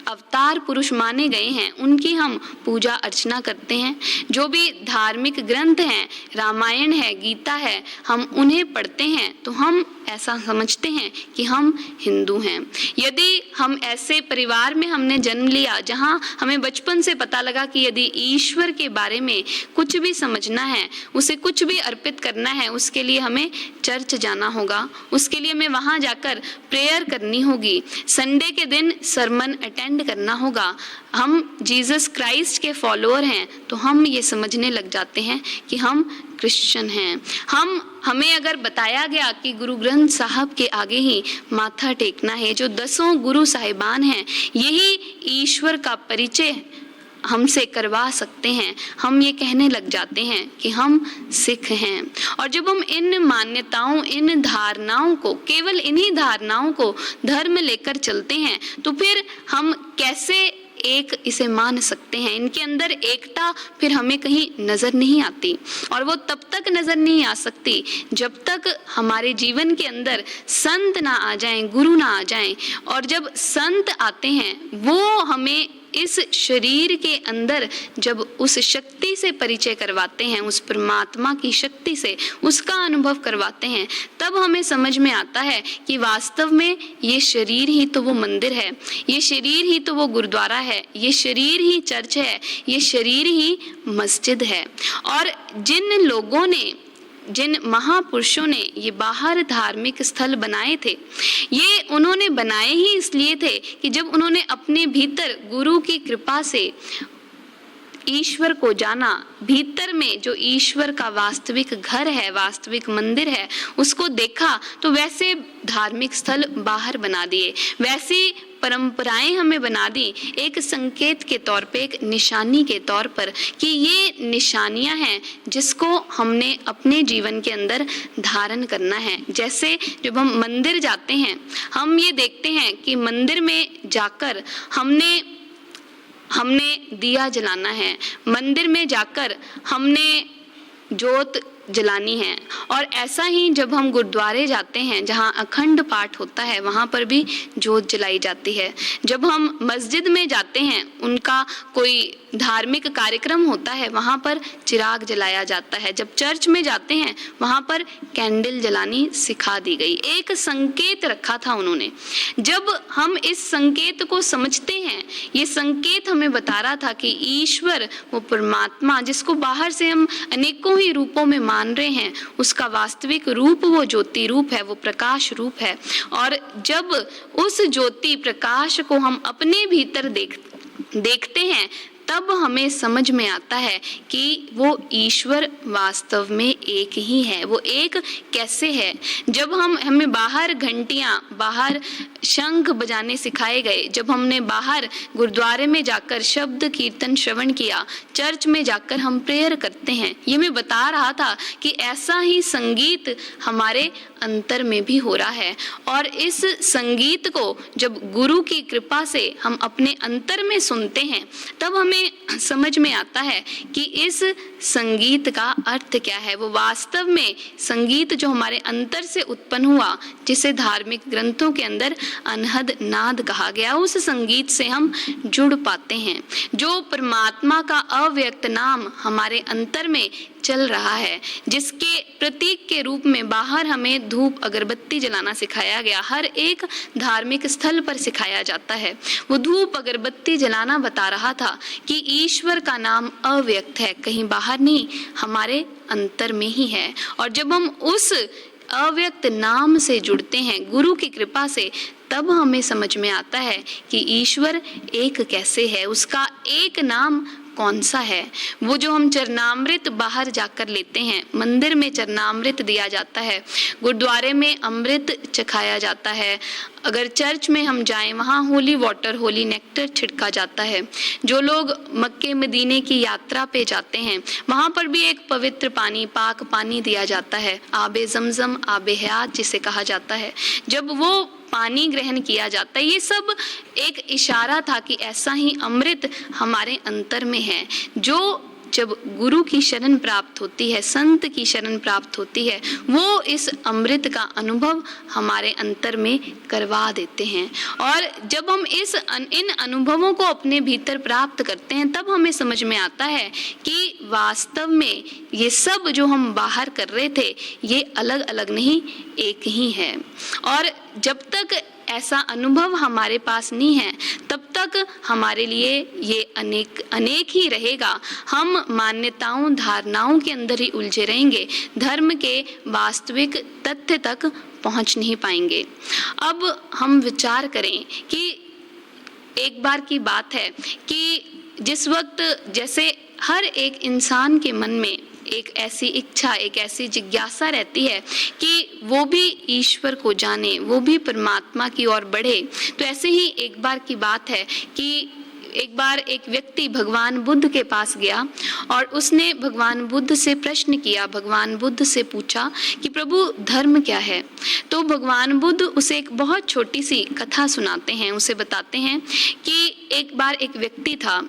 अवतार पुरुष माने गए हैं, उनकी हम पूजा अर्चना करते हैं। जो भी धार्मिक ग्रंथ हैं, रामायण है, गीता है, हम उन्हें पढ़ते हैं तो हम ऐसा समझते हैं कि हम हिंदू हैं। यदि हम ऐसे परिवार में हमने जन्म लिया जहां हमें बचपन से पता लगा कि यदि ईश्वर के बारे में कुछ भी समझना है, उसे कुछ भी अर्पित करना है, उसके लिए हमें चर्च जाना होगा, उसके लिए हमें वहां जाकर प्रेयर करनी होगी, संडे के दिन सरमन अटेंड करना होगा, हम जीसस क्राइस्ट के फॉलोअर हैं, तो हम ये समझने लग जाते हैं कि हम क्रिश्चियन हैं। हमें अगर बताया गया कि गुरु ग्रंथ साहब के आगे ही माथा टेकना है, जो 10 गुरु साहिबान हैं, यही ईश्वर का परिचय हमसे करवा सकते हैं, हम ये कहने लग जाते हैं कि हम सिख हैं। और जब हम इन मान्यताओं, इन धारणाओं को, केवल इन्हीं धारणाओं को धर्म लेकर चलते हैं, तो फिर हम कैसे एक इसे मान सकते हैं? इनके अंदर एकता फिर हमें कहीं नजर नहीं आती, और वो तब तक नजर नहीं आ सकती जब तक हमारे जीवन के अंदर संत ना आ जाएं, गुरु ना आ जाएं। और जब संत आते हैं, वो हमें इस शरीर के अंदर जब उस शक्ति से परिचय करवाते हैं, उस परमात्मा की शक्ति से उसका अनुभव करवाते हैं, तब हमें समझ में आता है कि वास्तव में ये शरीर ही तो वो मंदिर है, ये शरीर ही तो वो गुरुद्वारा है, ये शरीर ही चर्च है, ये शरीर ही मस्जिद है। और जिन लोगों ने जिन महापुरुषों ने ये बाहर धार्मिक स्थल बनाए थे, ये उन्होंने बनाए ही इसलिए थे कि जब उन्होंने अपने भीतर गुरु की कृपा से ईश्वर को जाना, भीतर में जो ईश्वर का वास्तविक घर है, वास्तविक मंदिर है, उसको देखा, तो वैसे धार्मिक स्थल बाहर बना दिए, वैसी परंपराएं हमें बना दी, एक संकेत के तौर पे, एक निशानी के तौर पर, कि ये निशानियां हैं जिसको हमने अपने जीवन के अंदर धारण करना है। जैसे जब हम मंदिर जाते हैं, हम ये देखते हैं कि मंदिर में जाकर हमने दिया जलाना है, मंदिर में जाकर हमने जोत जलानी है। और ऐसा ही जब हम गुरुद्वारे जाते हैं, जहाँ अखंड पाठ होता है, वहाँ पर भी जोत जलाई जाती है। जब हम मस्जिद में जाते हैं, उनका कोई धार्मिक कार्यक्रम होता है, वहाँ पर चिराग जलाया जाता है। जब चर्च में जाते हैं, वहाँ पर कैंडल जलानी सिखा दी गई, एक संकेत रखा था उन्होंने। जब हम इस संकेत को समझते हैं, ये संकेत हमें बता रहा था कि ईश्वर, वो परमात्मा जिसको बाहर से हम अनेकों ही रूपों में मान रहे हैं, उसका वास्तविक रूप वो ज्योति रूप है, वो प्रकाश रूप है। और जब उस ज्योति प्रकाश को हम अपने भीतर देखते हैं, तब हमें समझ में आता है कि वो ईश्वर वास्तव में एक ही है। वो एक कैसे है? जब हमें बाहर घंटियां, बाहर शंख बजाने सिखाए गए, जब हमने बाहर गुरुद्वारे में जाकर शब्द कीर्तन श्रवण किया, चर्च में जाकर हम प्रेयर करते हैं, ये मैं बता रहा था कि ऐसा ही संगीत हमारे अंतर में भी हो रहा है। और इस संगीत को जब गुरु की कृपा से हम अपने अंतर में सुनते हैं, तब हमें समझ में आता है कि इस संगीत का अर्थ क्या है। वो वास्तव में संगीत जो हमारे अंतर से उत्पन्न हुआ, जिसे धार्मिक ग्रंथों के अंदर अनहद नाद कहा गया, उस संगीत से हम जुड़ पाते हैं। जो परमात्मा का अव्यक्त नाम हमारे अंतर में चल रहा है, जिसके प्रतीक के रूप में बाहर हमें धूप अगरबत्ती जलाना सिखाया गया, हर एक धार्मिक स्थल पर सिखाया जाता है। वो धूप अगरबत्ती जलाना बता रहा था कि ईश्वर का नाम अव्यक्त है, कहीं बाहर नहीं, हमारे अंतर में ही है। और जब हम उस अव्यक्त नाम से जुड़ते हैं गुरु की कृपा से, तब हमें समझ में आता है कि ईश्वर एक कैसे है, उसका एक नाम कौन सा है। वो जो हम चरणामृत बाहर जाकर लेते हैं, मंदिर में चरणामृत दिया जाता है, गुरुद्वारे में अमृत चखाया जाता है, अगर चर्च में हम जाएं, वहाँ होली वाटर, होली नेक्टर छिड़का जाता है। जो लोग मक्के मदीने की यात्रा पे जाते हैं, वहाँ पर भी एक पवित्र पानी, पाक पानी दिया जाता है, आबे ज़मज़म, आबे हयात जिसे कहा जाता है। जब वो पानी ग्रहण किया जाता है, ये सब एक इशारा था कि ऐसा ही अमृत हमारे अंतर में है। जो जब गुरु की शरण प्राप्त होती है, संत की शरण प्राप्त होती है, वो इस अमृत का अनुभव हमारे अंतर में करवा देते हैं। और जब हम इन अनुभवों को अपने भीतर प्राप्त करते हैं, तब हमें समझ में आता है कि वास्तव में ये सब जो हम बाहर कर रहे थे, ये अलग अलग नहीं, एक ही है। और जब तक ऐसा अनुभव हमारे पास नहीं है, तब तक हमारे लिए ये अनेक ही रहेगा। हम मान्यताओं, धारणाओं के अंदर ही उलझे रहेंगे, धर्म के वास्तविक तथ्य तक पहुंच नहीं पाएंगे। अब हम विचार करें कि एक बार की बात है कि जिस वक्त जैसे हर एक इंसान के मन में एक ऐसी इच्छा, एक ऐसी जिज्ञासा रहती है कि वो भी ईश्वर को जाने, वो भी परमात्मा की ओर बढ़े, तो ऐसे ही एक बार की बात है कि एक बार एक व्यक्ति भगवान बुद्ध के पास गया और उसने भगवान बुद्ध से प्रश्न किया, भगवान बुद्ध से पूछा कि प्रभु धर्म क्या है। तो भगवान बुद्ध उसे एक बहुत छोटी सी कथा सुनाते हैं, उसे बताते हैं कि एक बार एक व्यक्ति था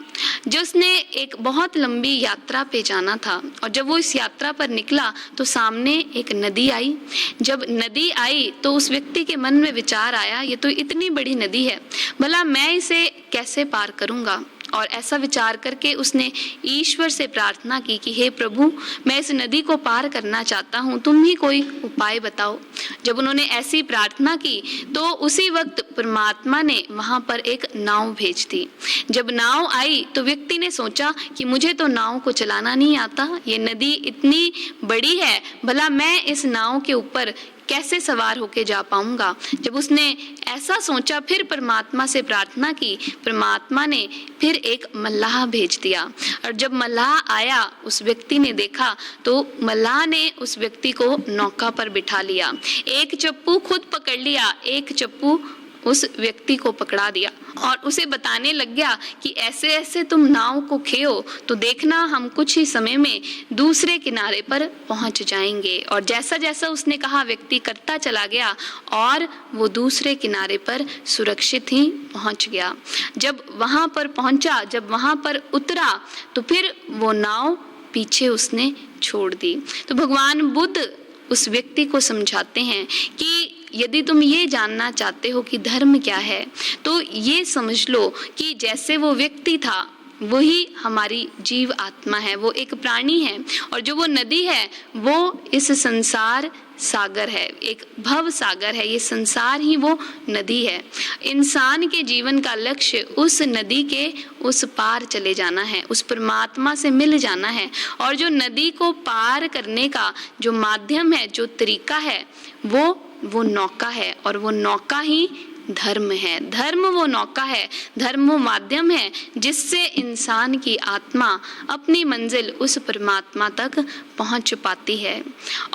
जिसने एक बहुत लंबी यात्रा पे जाना था, और जब वो इस यात्रा पर निकला तो सामने एक नदी आई। जब नदी आई तो उस व्यक्ति के मन में विचार आया, ये तो इतनी बड़ी नदी है, भला मैं इसे कैसे पार करूंगा। और ऐसा विचार करके उसने ईश्वर से प्रार्थना की कि हे प्रभु, मैं इस नदी को पार करना चाहता हूँ, तुम ही कोई उपाय बताओ। जब उन्होंने ऐसी प्रार्थना की तो उसी वक्त परमात्मा ने वहां पर एक नाव भेज दी। जब नाव आई तो व्यक्ति ने सोचा कि मुझे तो नाव को चलाना नहीं आता, ये नदी इतनी बड़ी है, भला मैं इस नाव के ऊपर कैसे सवार होके जा पाऊंगा। जब उसने ऐसा सोचा, फिर परमात्मा से प्रार्थना की, परमात्मा ने फिर एक मल्लाह भेज दिया। और जब मल्लाह आया, उस व्यक्ति ने देखा तो मल्लाह ने उस व्यक्ति को नौका पर बिठा लिया, एक चप्पू खुद पकड़ लिया, एक चप्पू उस व्यक्ति को पकड़ा दिया और उसे बताने लग गया कि ऐसे ऐसे तुम नाव को खेओ तो देखना हम कुछ ही समय में दूसरे किनारे पर पहुंच जाएंगे। और जैसा जैसा उसने कहा व्यक्ति करता चला गया और वो दूसरे किनारे पर सुरक्षित ही पहुंच गया। जब वहां पर पहुंचा, जब वहां पर उतरा तो फिर वो नाव पीछे उसने छोड़ दी। तो भगवान बुद्ध उस व्यक्ति को समझाते हैं कि यदि तुम ये जानना चाहते हो कि धर्म क्या है तो ये समझ लो कि जैसे वो व्यक्ति था वही हमारी जीव आत्मा है, वो एक प्राणी है, और जो वो नदी है वो इस संसार सागर है, एक भव सागर है, ये संसार ही वो नदी है। इंसान के जीवन का लक्ष्य उस नदी के उस पार चले जाना है, उस परमात्मा से मिल जाना है। और जो नदी को पार करने का जो माध्यम है, जो तरीका है, वो नौका है, और वो नौका ही धर्म है। धर्म वो नौका है, धर्म वो माध्यम है जिससे इंसान की आत्मा अपनी मंजिल उस परमात्मा तक पहुंच पाती है।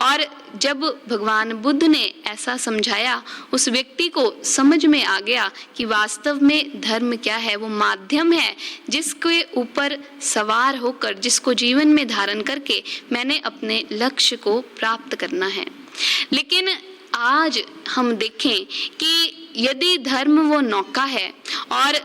और जब भगवान बुद्ध ने ऐसा समझाया, उस व्यक्ति को समझ में आ गया कि वास्तव में धर्म क्या है। वो माध्यम है जिसके ऊपर सवार होकर, जिसको जीवन में धारण करके मैंने अपने लक्ष्य को प्राप्त करना है। लेकिन आज हम देखें कि यदि धर्म वो नौका है और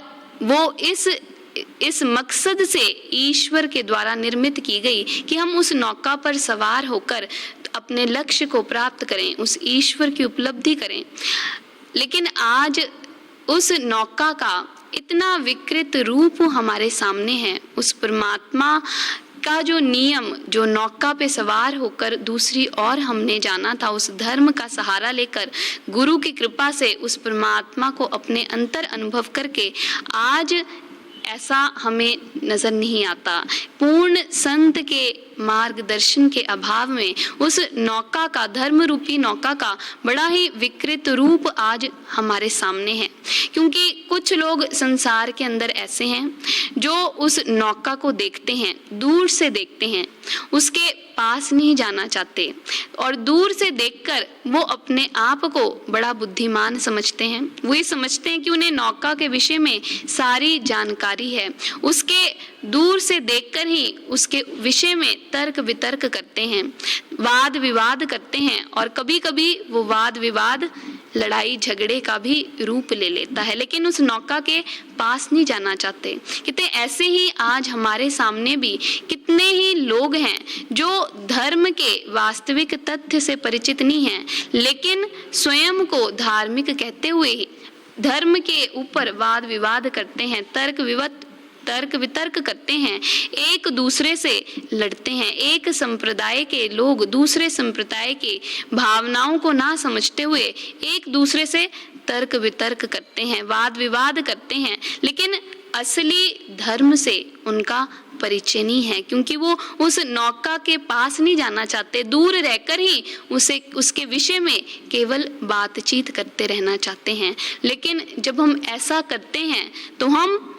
वो इस मकसद से ईश्वर के द्वारा निर्मित की गई कि हम उस नौका पर सवार होकर अपने लक्ष्य को प्राप्त करें, उस ईश्वर की उपलब्धि करें, लेकिन आज उस नौका का इतना विकृत रूप हमारे सामने है। उस परमात्मा का जो नियम, जो नौका पे सवार होकर दूसरी ओर हमने जाना था, उस धर्म का सहारा लेकर गुरु की कृपा से उस परमात्मा को अपने अंतर अनुभव करके आज ऐसा हमें नजर नहीं आता। पूर्ण संत के मार्गदर्शन के अभाव में उस नौका का, धर्म रूपी नौका का बड़ा ही विकृत रूप आज हमारे सामने है। क्योंकि कुछ लोग संसार के अंदर ऐसे हैं जो उस नौका को देखते हैं, दूर से देखते हैं, उसके पास नहीं जाना चाहते, और दूर से देखकर वो अपने आप को बड़ा बुद्धिमान समझते हैं। वो ये समझते हैं कि उन्हें नौका के विषय में सारी जानकारी है, उसके दूर से देखकर ही उसके विषय में तर्क वितर्क करते हैं, वाद विवाद करते हैं, और कभी कभी वो वाद विवाद लड़ाई झगड़े का भी रूप ले लेता है, लेकिन उस नौका के पास नहीं जाना चाहते। कितने ऐसे ही आज हमारे सामने भी कितने ही लोग हैं जो धर्म के वास्तविक तथ्य से परिचित नहीं हैं, लेकिन स्वयं को धार्मिक कहते हुए ही धर्म के ऊपर वाद विवाद करते हैं, तर्क वितर्क करते हैं, एक दूसरे से लड़ते हैं। एक संप्रदाय के लोग दूसरे संप्रदाय के भावनाओं को ना समझते हुए एक दूसरे से तर्क वितर्क करते हैं, वाद विवाद करते हैं, लेकिन असली धर्म से उनका परिचय नहीं है, क्योंकि वो उस नौका के पास नहीं जाना चाहते, दूर रहकर ही उसके विषय में केवल बातचीत करते रहना चाहते हैं। लेकिन जब हम ऐसा करते हैं तो हम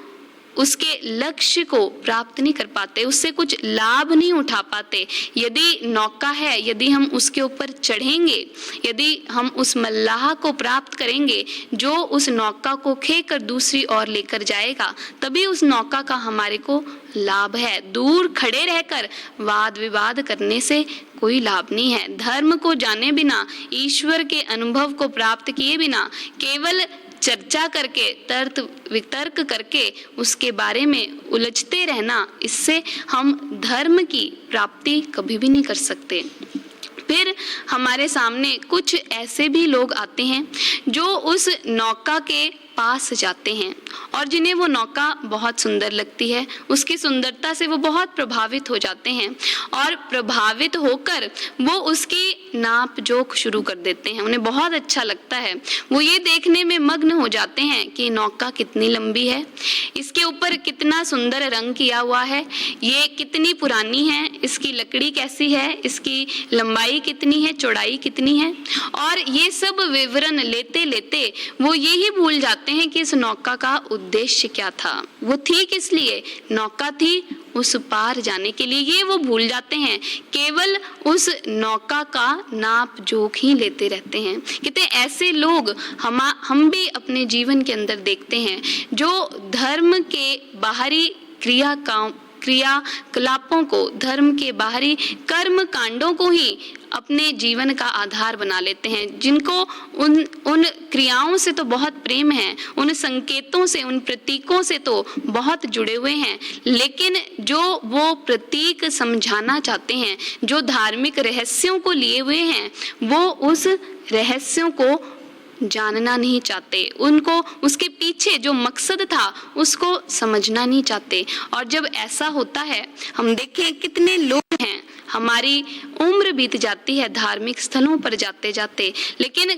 उसके लक्ष्य को प्राप्त नहीं कर पाते, उससे कुछ लाभ नहीं उठा पाते। यदि नौका है, यदि हम उसके ऊपर चढ़ेंगे, यदि हम उस मल्लाह को प्राप्त करेंगे जो उस नौका को खेकर दूसरी ओर लेकर जाएगा, तभी उस नौका का हमारे को लाभ है। दूर खड़े रहकर वाद विवाद करने से कोई लाभ नहीं है। धर्म को जाने बिना, ईश्वर के अनुभव को प्राप्त किए बिना, केवल चर्चा करके, तर्क वितर्क करके उसके बारे में उलझते रहना, इससे हम धर्म की प्राप्ति कभी भी नहीं कर सकते। फिर हमारे सामने कुछ ऐसे भी लोग आते हैं जो उस नौका के पास जाते हैं और जिन्हें वो नौका बहुत सुंदर लगती है, उसकी सुंदरता से वो बहुत प्रभावित हो जाते हैं और प्रभावित होकर वो उसकी नाप जोख शुरू कर देते हैं। उन्हें बहुत अच्छा लगता है, वो ये देखने में मग्न हो जाते हैं कि नौका कितनी लंबी है, इसके ऊपर कितना सुंदर रंग किया हुआ है, ये कितनी पुरानी है, इसकी लकड़ी कैसी है, इसकी लंबाई कितनी है, चौड़ाई कितनी है। और ये सब विवरण लेते लेते वो ये ही भूल जाते हैं कि इस नौका का उद्देश्य क्या था, वो थी किस लिए, नौका थी उस पार जाने के लिए, ये वो भूल जाते हैं। केवल उस नौका का नाप जोख ही लेते रहते हैं। कहते ऐसे लोग हम भी अपने जीवन के अंदर देखते हैं, जो धर्म के बाहरी क्रियाकलापों को, धर्म के बाहरी कर्म कांडों को ही अपने जीवन का आधार बना लेते हैं, जिनको उन क्रियाओं से तो बहुत प्रेम है, उन संकेतों से, उन प्रतीकों से तो बहुत जुड़े हुए हैं, लेकिन जो वो प्रतीक समझाना चाहते हैं, जो धार्मिक रहस्यों को लिए हुए हैं, वो उस रहस्यों को जानना नहीं चाहते, उनको उसके पीछे जो मकसद था उसको समझना नहीं चाहते। और जब ऐसा होता है, हम देखें कितने लोग हैं, हमारी उम्र बीत जाती है धार्मिक स्थलों पर जाते जाते, लेकिन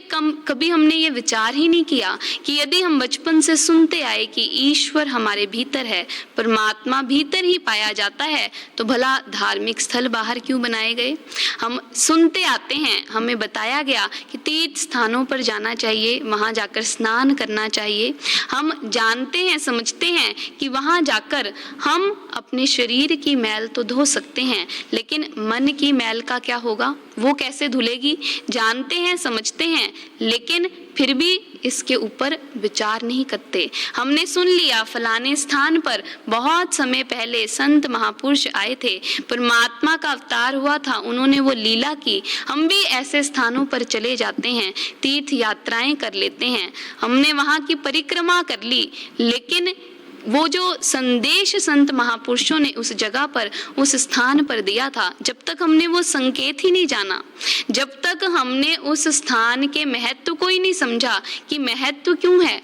कभी हमने ये विचार ही नहीं किया कि यदि हम बचपन से सुनते आए कि ईश्वर हमारे भीतर है, परमात्मा भीतर ही पाया जाता है, तो भला धार्मिक स्थल बाहर क्यों बनाए गए। हम सुनते आते हैं, हमें बताया गया कि तीर्थ स्थानों पर जाना चाहिए, वहां जाकर स्नान करना चाहिए। हम जानते हैं, समझते हैं कि वहां जाकर हम अपने शरीर की मैल तो धो सकते हैं, लेकिन मन की मैल का क्या होगा, वो कैसे धुलेगी। जानते हैं, समझते हैं, लेकिन फिर भी इसके ऊपर विचार नहीं करते। हमने सुन लिया फलाने स्थान पर बहुत समय पहले संत महापुरुष आए थे, परमात्मा का अवतार हुआ था, उन्होंने वो लीला की। हम भी ऐसे स्थानों पर चले जाते हैं, तीर्थ यात्राएं कर लेते हैं, हमने वहां की परिक्रमा कर ली, लेकिन वो जो संदेश संत महापुरुषों ने उस जगह पर, उस स्थान पर दिया था, जब तक हमने वो संकेत ही नहीं जाना, जब तक हमने उस स्थान के महत्व को ही नहीं समझा कि महत्व क्यों है,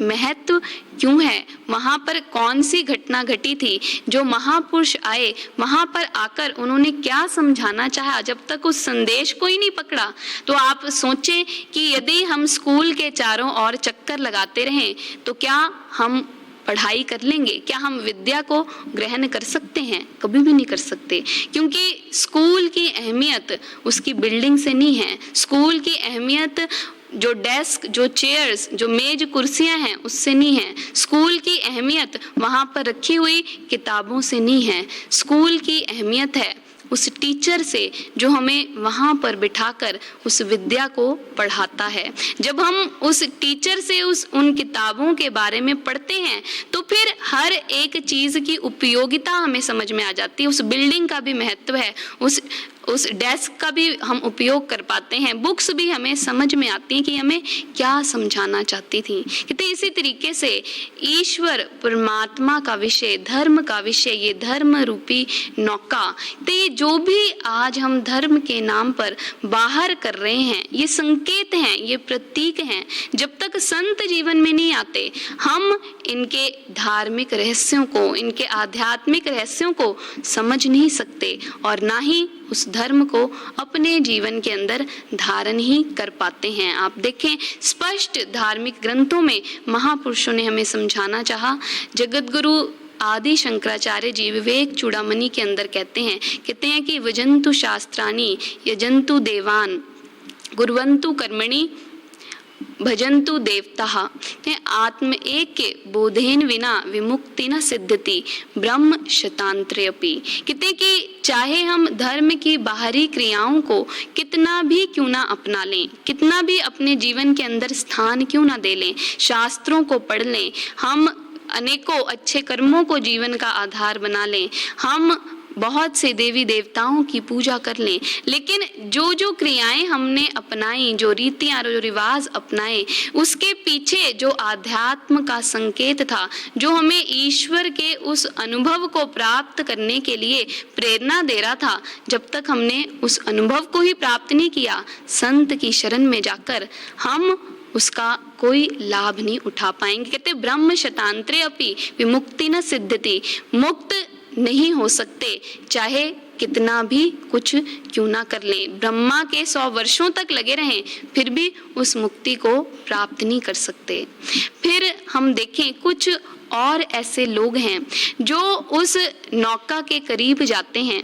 महत्व क्यों है, वहां पर कौन सी घटना घटी थी, जो महापुरुष आए वहां पर आकर उन्होंने क्या समझाना चाहा, जब तक उस संदेश को ही नहीं पकड़ा, तो आप सोचें कि यदि हम स्कूल के चारों ओर चक्कर लगाते रहें तो क्या हम पढ़ाई कर लेंगे, क्या हम विद्या को ग्रहण कर सकते हैं, कभी भी नहीं कर सकते। क्योंकि स्कूल की अहमियत उसकी बिल्डिंग से नहीं है, स्कूल की अहमियत जो डेस्क, जो चेयर्स, जो मेज कुर्सियां हैं उससे नहीं है, स्कूल की अहमियत वहां पर रखी हुई किताबों से नहीं है, स्कूल की अहमियत है उस टीचर से जो हमें वहां पर बिठाकर उस विद्या को पढ़ाता है। जब हम उस टीचर से उन किताबों के बारे में पढ़ते हैं तो फिर हर एक चीज की उपयोगिता हमें समझ में आ जाती है, उस बिल्डिंग का भी महत्व है, उस डेस्क का भी हम उपयोग कर पाते हैं, बुक्स भी हमें समझ में आती हैं कि हमें क्या समझाना चाहती थी। कहते इसी तरीके से ईश्वर परमात्मा का विषय, धर्म का विषय, ये धर्म रूपी नौका, तो ये जो भी आज हम धर्म के नाम पर बाहर कर रहे हैं, ये संकेत हैं, ये प्रतीक हैं, जब तक संत जीवन में नहीं आते हम इनके धार्मिक रहस्यों को, इनके आध्यात्मिक रहस्यों को समझ नहीं सकते और ना ही उस धर्म को अपने जीवन के अंदर धारण ही कर पाते हैं। आप देखें स्पष्ट धार्मिक ग्रंथों में महापुरुषों ने हमें समझाना चाहा। जगत गुरु आदि शंकराचार्य जी विवेक चूड़ामणि के अंदर कहते हैं कि वजंतु शास्त्राणि यजंतु देवान गुरवंतु कर्मणि भजन्तु देवताः। आत्म एक के बोधेन विना विमुक्ति न सिद्धति ब्रह्म शतांत्रे अपि। कहते कि चाहे हम धर्म की बाहरी क्रियाओं को कितना भी क्यों ना अपना लें, कितना भी अपने जीवन के अंदर स्थान क्यों ना दे लें, शास्त्रों को पढ़ लें, हम अनेकों अच्छे कर्मों को जीवन का आधार बना लें, हम बहुत से देवी देवताओं की पूजा कर लें, लेकिन जो जो क्रियाएं हमने अपनाई, जो रीतियां, जो रिवाज अपनाए, उसके पीछे जो आध्यात्म का संकेत था, जो हमें ईश्वर के उस अनुभव को प्राप्त करने के लिए प्रेरणा दे रहा था, जब तक हमने उस अनुभव को ही प्राप्त नहीं किया, संत की शरण में जाकर हम उसका कोई लाभ नहीं उठा पाएंगे। कहते ब्रह्म शतांतरे अपि विमुक्ति न सिद्ध्यति, मुक्त नहीं हो सकते चाहे कितना भी कुछ क्यों ना कर लें। ब्रह्मा के 100 वर्षों तक लगे रहें फिर भी उस मुक्ति को प्राप्त नहीं कर सकते। फिर हम देखें कुछ और ऐसे लोग हैं जो उस नौका के करीब जाते हैं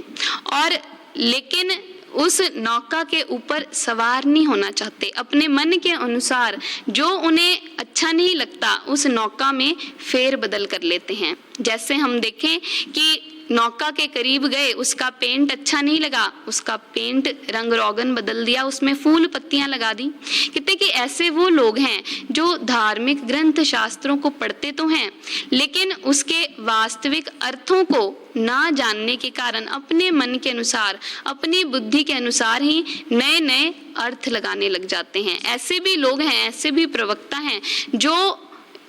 और लेकिन उस नौका के ऊपर सवार नहीं होना चाहते। अपने मन के अनुसार जो उन्हें अच्छा नहीं लगता उस नौका में फेर बदल कर लेते हैं। जैसे हम देखें कि नौका के करीब गए, उसका पेंट अच्छा नहीं लगा, उसका पेंट रंग रोगन बदल दिया, उसमें फूल पत्तियां लगा दी। कहते कि ऐसे वो लोग हैं जो धार्मिक ग्रंथ शास्त्रों को पढ़ते तो हैं लेकिन उसके वास्तविक अर्थों को ना जानने के कारण अपने मन के अनुसार, अपनी बुद्धि के अनुसार ही नए नए अर्थ लगाने लग जाते हैं। ऐसे भी लोग हैं, ऐसे भी प्रवक्ता हैं जो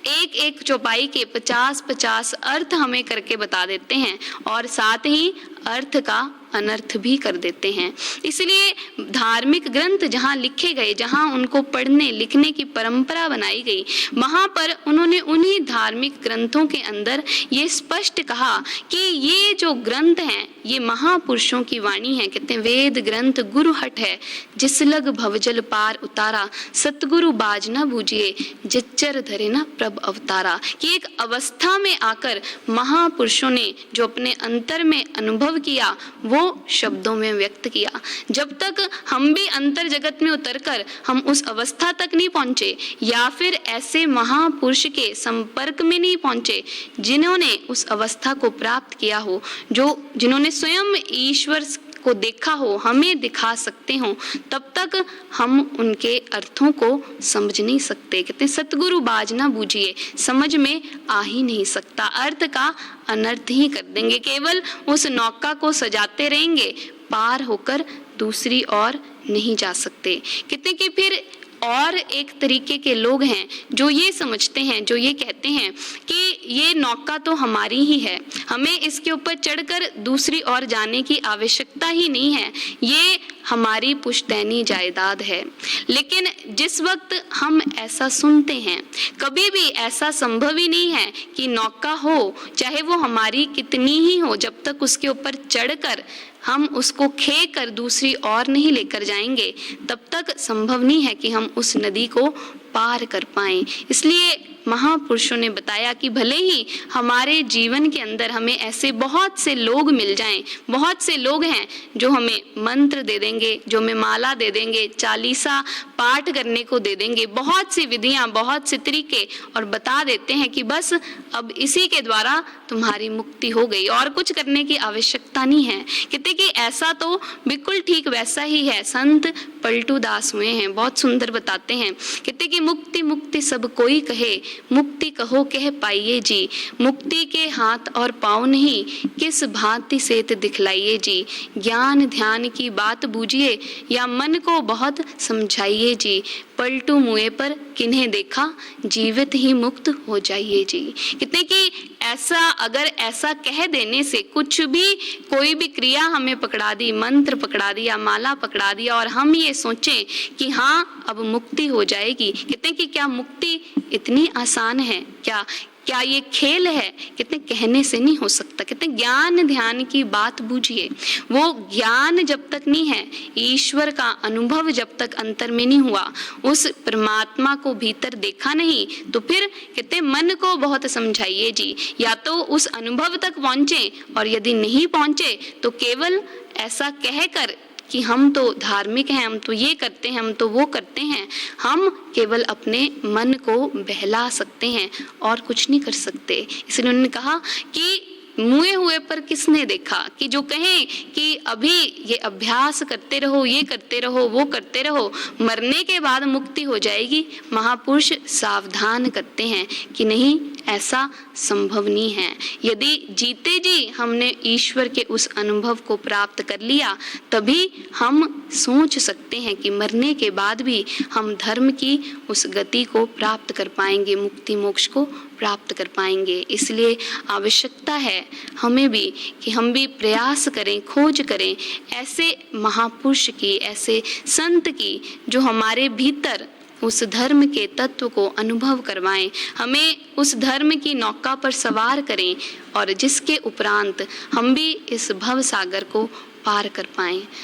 एक एक चौपाई के 50-50 अर्थ हमें करके बता देते हैं और साथ ही अर्थ का अनर्थ भी कर देते हैं। इसलिए धार्मिक ग्रंथ जहाँ लिखे गए, जहाँ उनको पढ़ने लिखने की परंपरा बनाई गई, वहाँ पर उन्होंने उन्हीं धार्मिक ग्रंथों के अंदर ये स्पष्ट कहा कि ये जो ग्रंथ हैं ये महापुरुषों की वाणी है। कहते हैं वेद ग्रंथ गुरु हट है, जिस लग भवजल पार उतारा, सतगुरु बाज न बूझिए, जिच्चर धरे न प्रभ अवतारा। कि एक अवस्था में आकर महापुरुषों ने जो अपने अंतर में अनुभव किया वो शब्दों में व्यक्त किया। जब तक हम भी अंतर जगत में उतरकर हम उस अवस्था तक नहीं पहुंचे या फिर ऐसे महापुरुष के संपर्क में नहीं पहुंचे जिन्होंने उस अवस्था को प्राप्त किया हो, जो जिन्होंने स्वयं ईश्वर को देखा हो, हमें दिखा सकते हो, तब तक हम उनके अर्थों को समझ नहीं सकते। कहते हैं सतगुरु बाज ना बूझिए, समझ में आ ही नहीं सकता, अर्थ का अनर्थ ही कर देंगे। केवल उस नौका को सजाते रहेंगे, पार होकर दूसरी ओर नहीं जा सकते। कहते कि फिर और एक तरीके के लोग हैं जो ये समझते हैं, जो ये कहते हैं कि ये नौका तो हमारी ही है, हमें इसके ऊपर चढ़कर दूसरी ओर जाने की आवश्यकता ही नहीं है, ये हमारी पुश्तैनी जायदाद है। लेकिन जिस वक्त हम ऐसा सुनते हैं, कभी भी ऐसा संभव ही नहीं है कि नौका हो, चाहे वो हमारी कितनी ही हो, जब तक उसके ऊपर चढ़कर हम उसको खे कर दूसरी ओर नहीं लेकर जाएंगे तब तक संभव नहीं है कि हम उस नदी को पार कर पाएं। इसलिए महापुरुषों ने बताया कि भले ही हमारे जीवन के अंदर हमें ऐसे बहुत से लोग मिल जाएं, बहुत से लोग हैं जो हमें मंत्र दे देंगे, जो हमें माला दे देंगे, चालीसा पाठ करने को दे देंगे, बहुत सी विधियां, बहुत से तरीके, और बता देते हैं कि बस अब इसी के द्वारा तुम्हारी मुक्ति हो गई और कुछ करने की आवश्यकता नहीं है। कहते कि ऐसा तो बिल्कुल ठीक वैसा ही है। संत पलटू दास हुए हैं, बहुत सुंदर बताते हैं। कहते कि मुक्ति मुक्ति सब कोई कहे, मुक्ति कहो कह पाइए जी, मुक्ति के हाथ और पाँव नहीं, किस भांति सेत दिखलाइए जी, ज्ञान ध्यान की बात बूझिए या मन को बहुत समझाइए जी, पलटू मुए पर किन्हें देखा, जीवित ही मुक्त हो जाइए जी। कितने कि ऐसा अगर ऐसा कह देने से कुछ भी, कोई भी क्रिया हमें पकड़ा दी, मंत्र पकड़ा दिया, माला पकड़ा दिया और हम ये सोचें कि हाँ अब मुक्ति हो जाएगी, कहते हैं कि क्या मुक्ति इतनी आसान है? क्या ये खेल है? कितने कहने से नहीं हो सकता। कितने ज्ञान ध्यान की बात बूझिए, वो ज्ञान जब तक नहीं है, ईश्वर का अनुभव जब तक अंतर में नहीं हुआ, उस परमात्मा को भीतर देखा नहीं, तो फिर कहते मन को बहुत समझाइए जी, या तो उस अनुभव तक पहुंचे और यदि नहीं पहुंचे तो केवल ऐसा कहकर कि हम तो धार्मिक हैं, हम तो ये करते हैं, हम तो वो करते हैं, हम केवल अपने मन को बहला सकते हैं और कुछ नहीं कर सकते। इसलिए उन्होंने कहा कि मुए हुए पर किसने देखा, कि जो कहें कि अभी ये अभ्यास करते रहो, ये करते रहो, वो करते रहो, मरने के बाद मुक्ति हो जाएगी, महापुरुष सावधान करते हैं कि नहीं, ऐसा संभव नहीं है। यदि जीते जी हमने ईश्वर के उस अनुभव को प्राप्त कर लिया, तभी हम सोच सकते हैं कि मरने के बाद भी हम धर्म की उस गति को प्राप्त कर पाएंगे, मुक्ति मोक्ष को प्राप्त कर पाएंगे। इसलिए आवश्यकता है हमें भी कि हम भी प्रयास करें, खोज करें ऐसे महापुरुष की, ऐसे संत की जो हमारे भीतर उस धर्म के तत्व को अनुभव करवाएं, हमें उस धर्म की नौका पर सवार करें और जिसके उपरांत हम भी इस भव सागर को पार कर पाएं।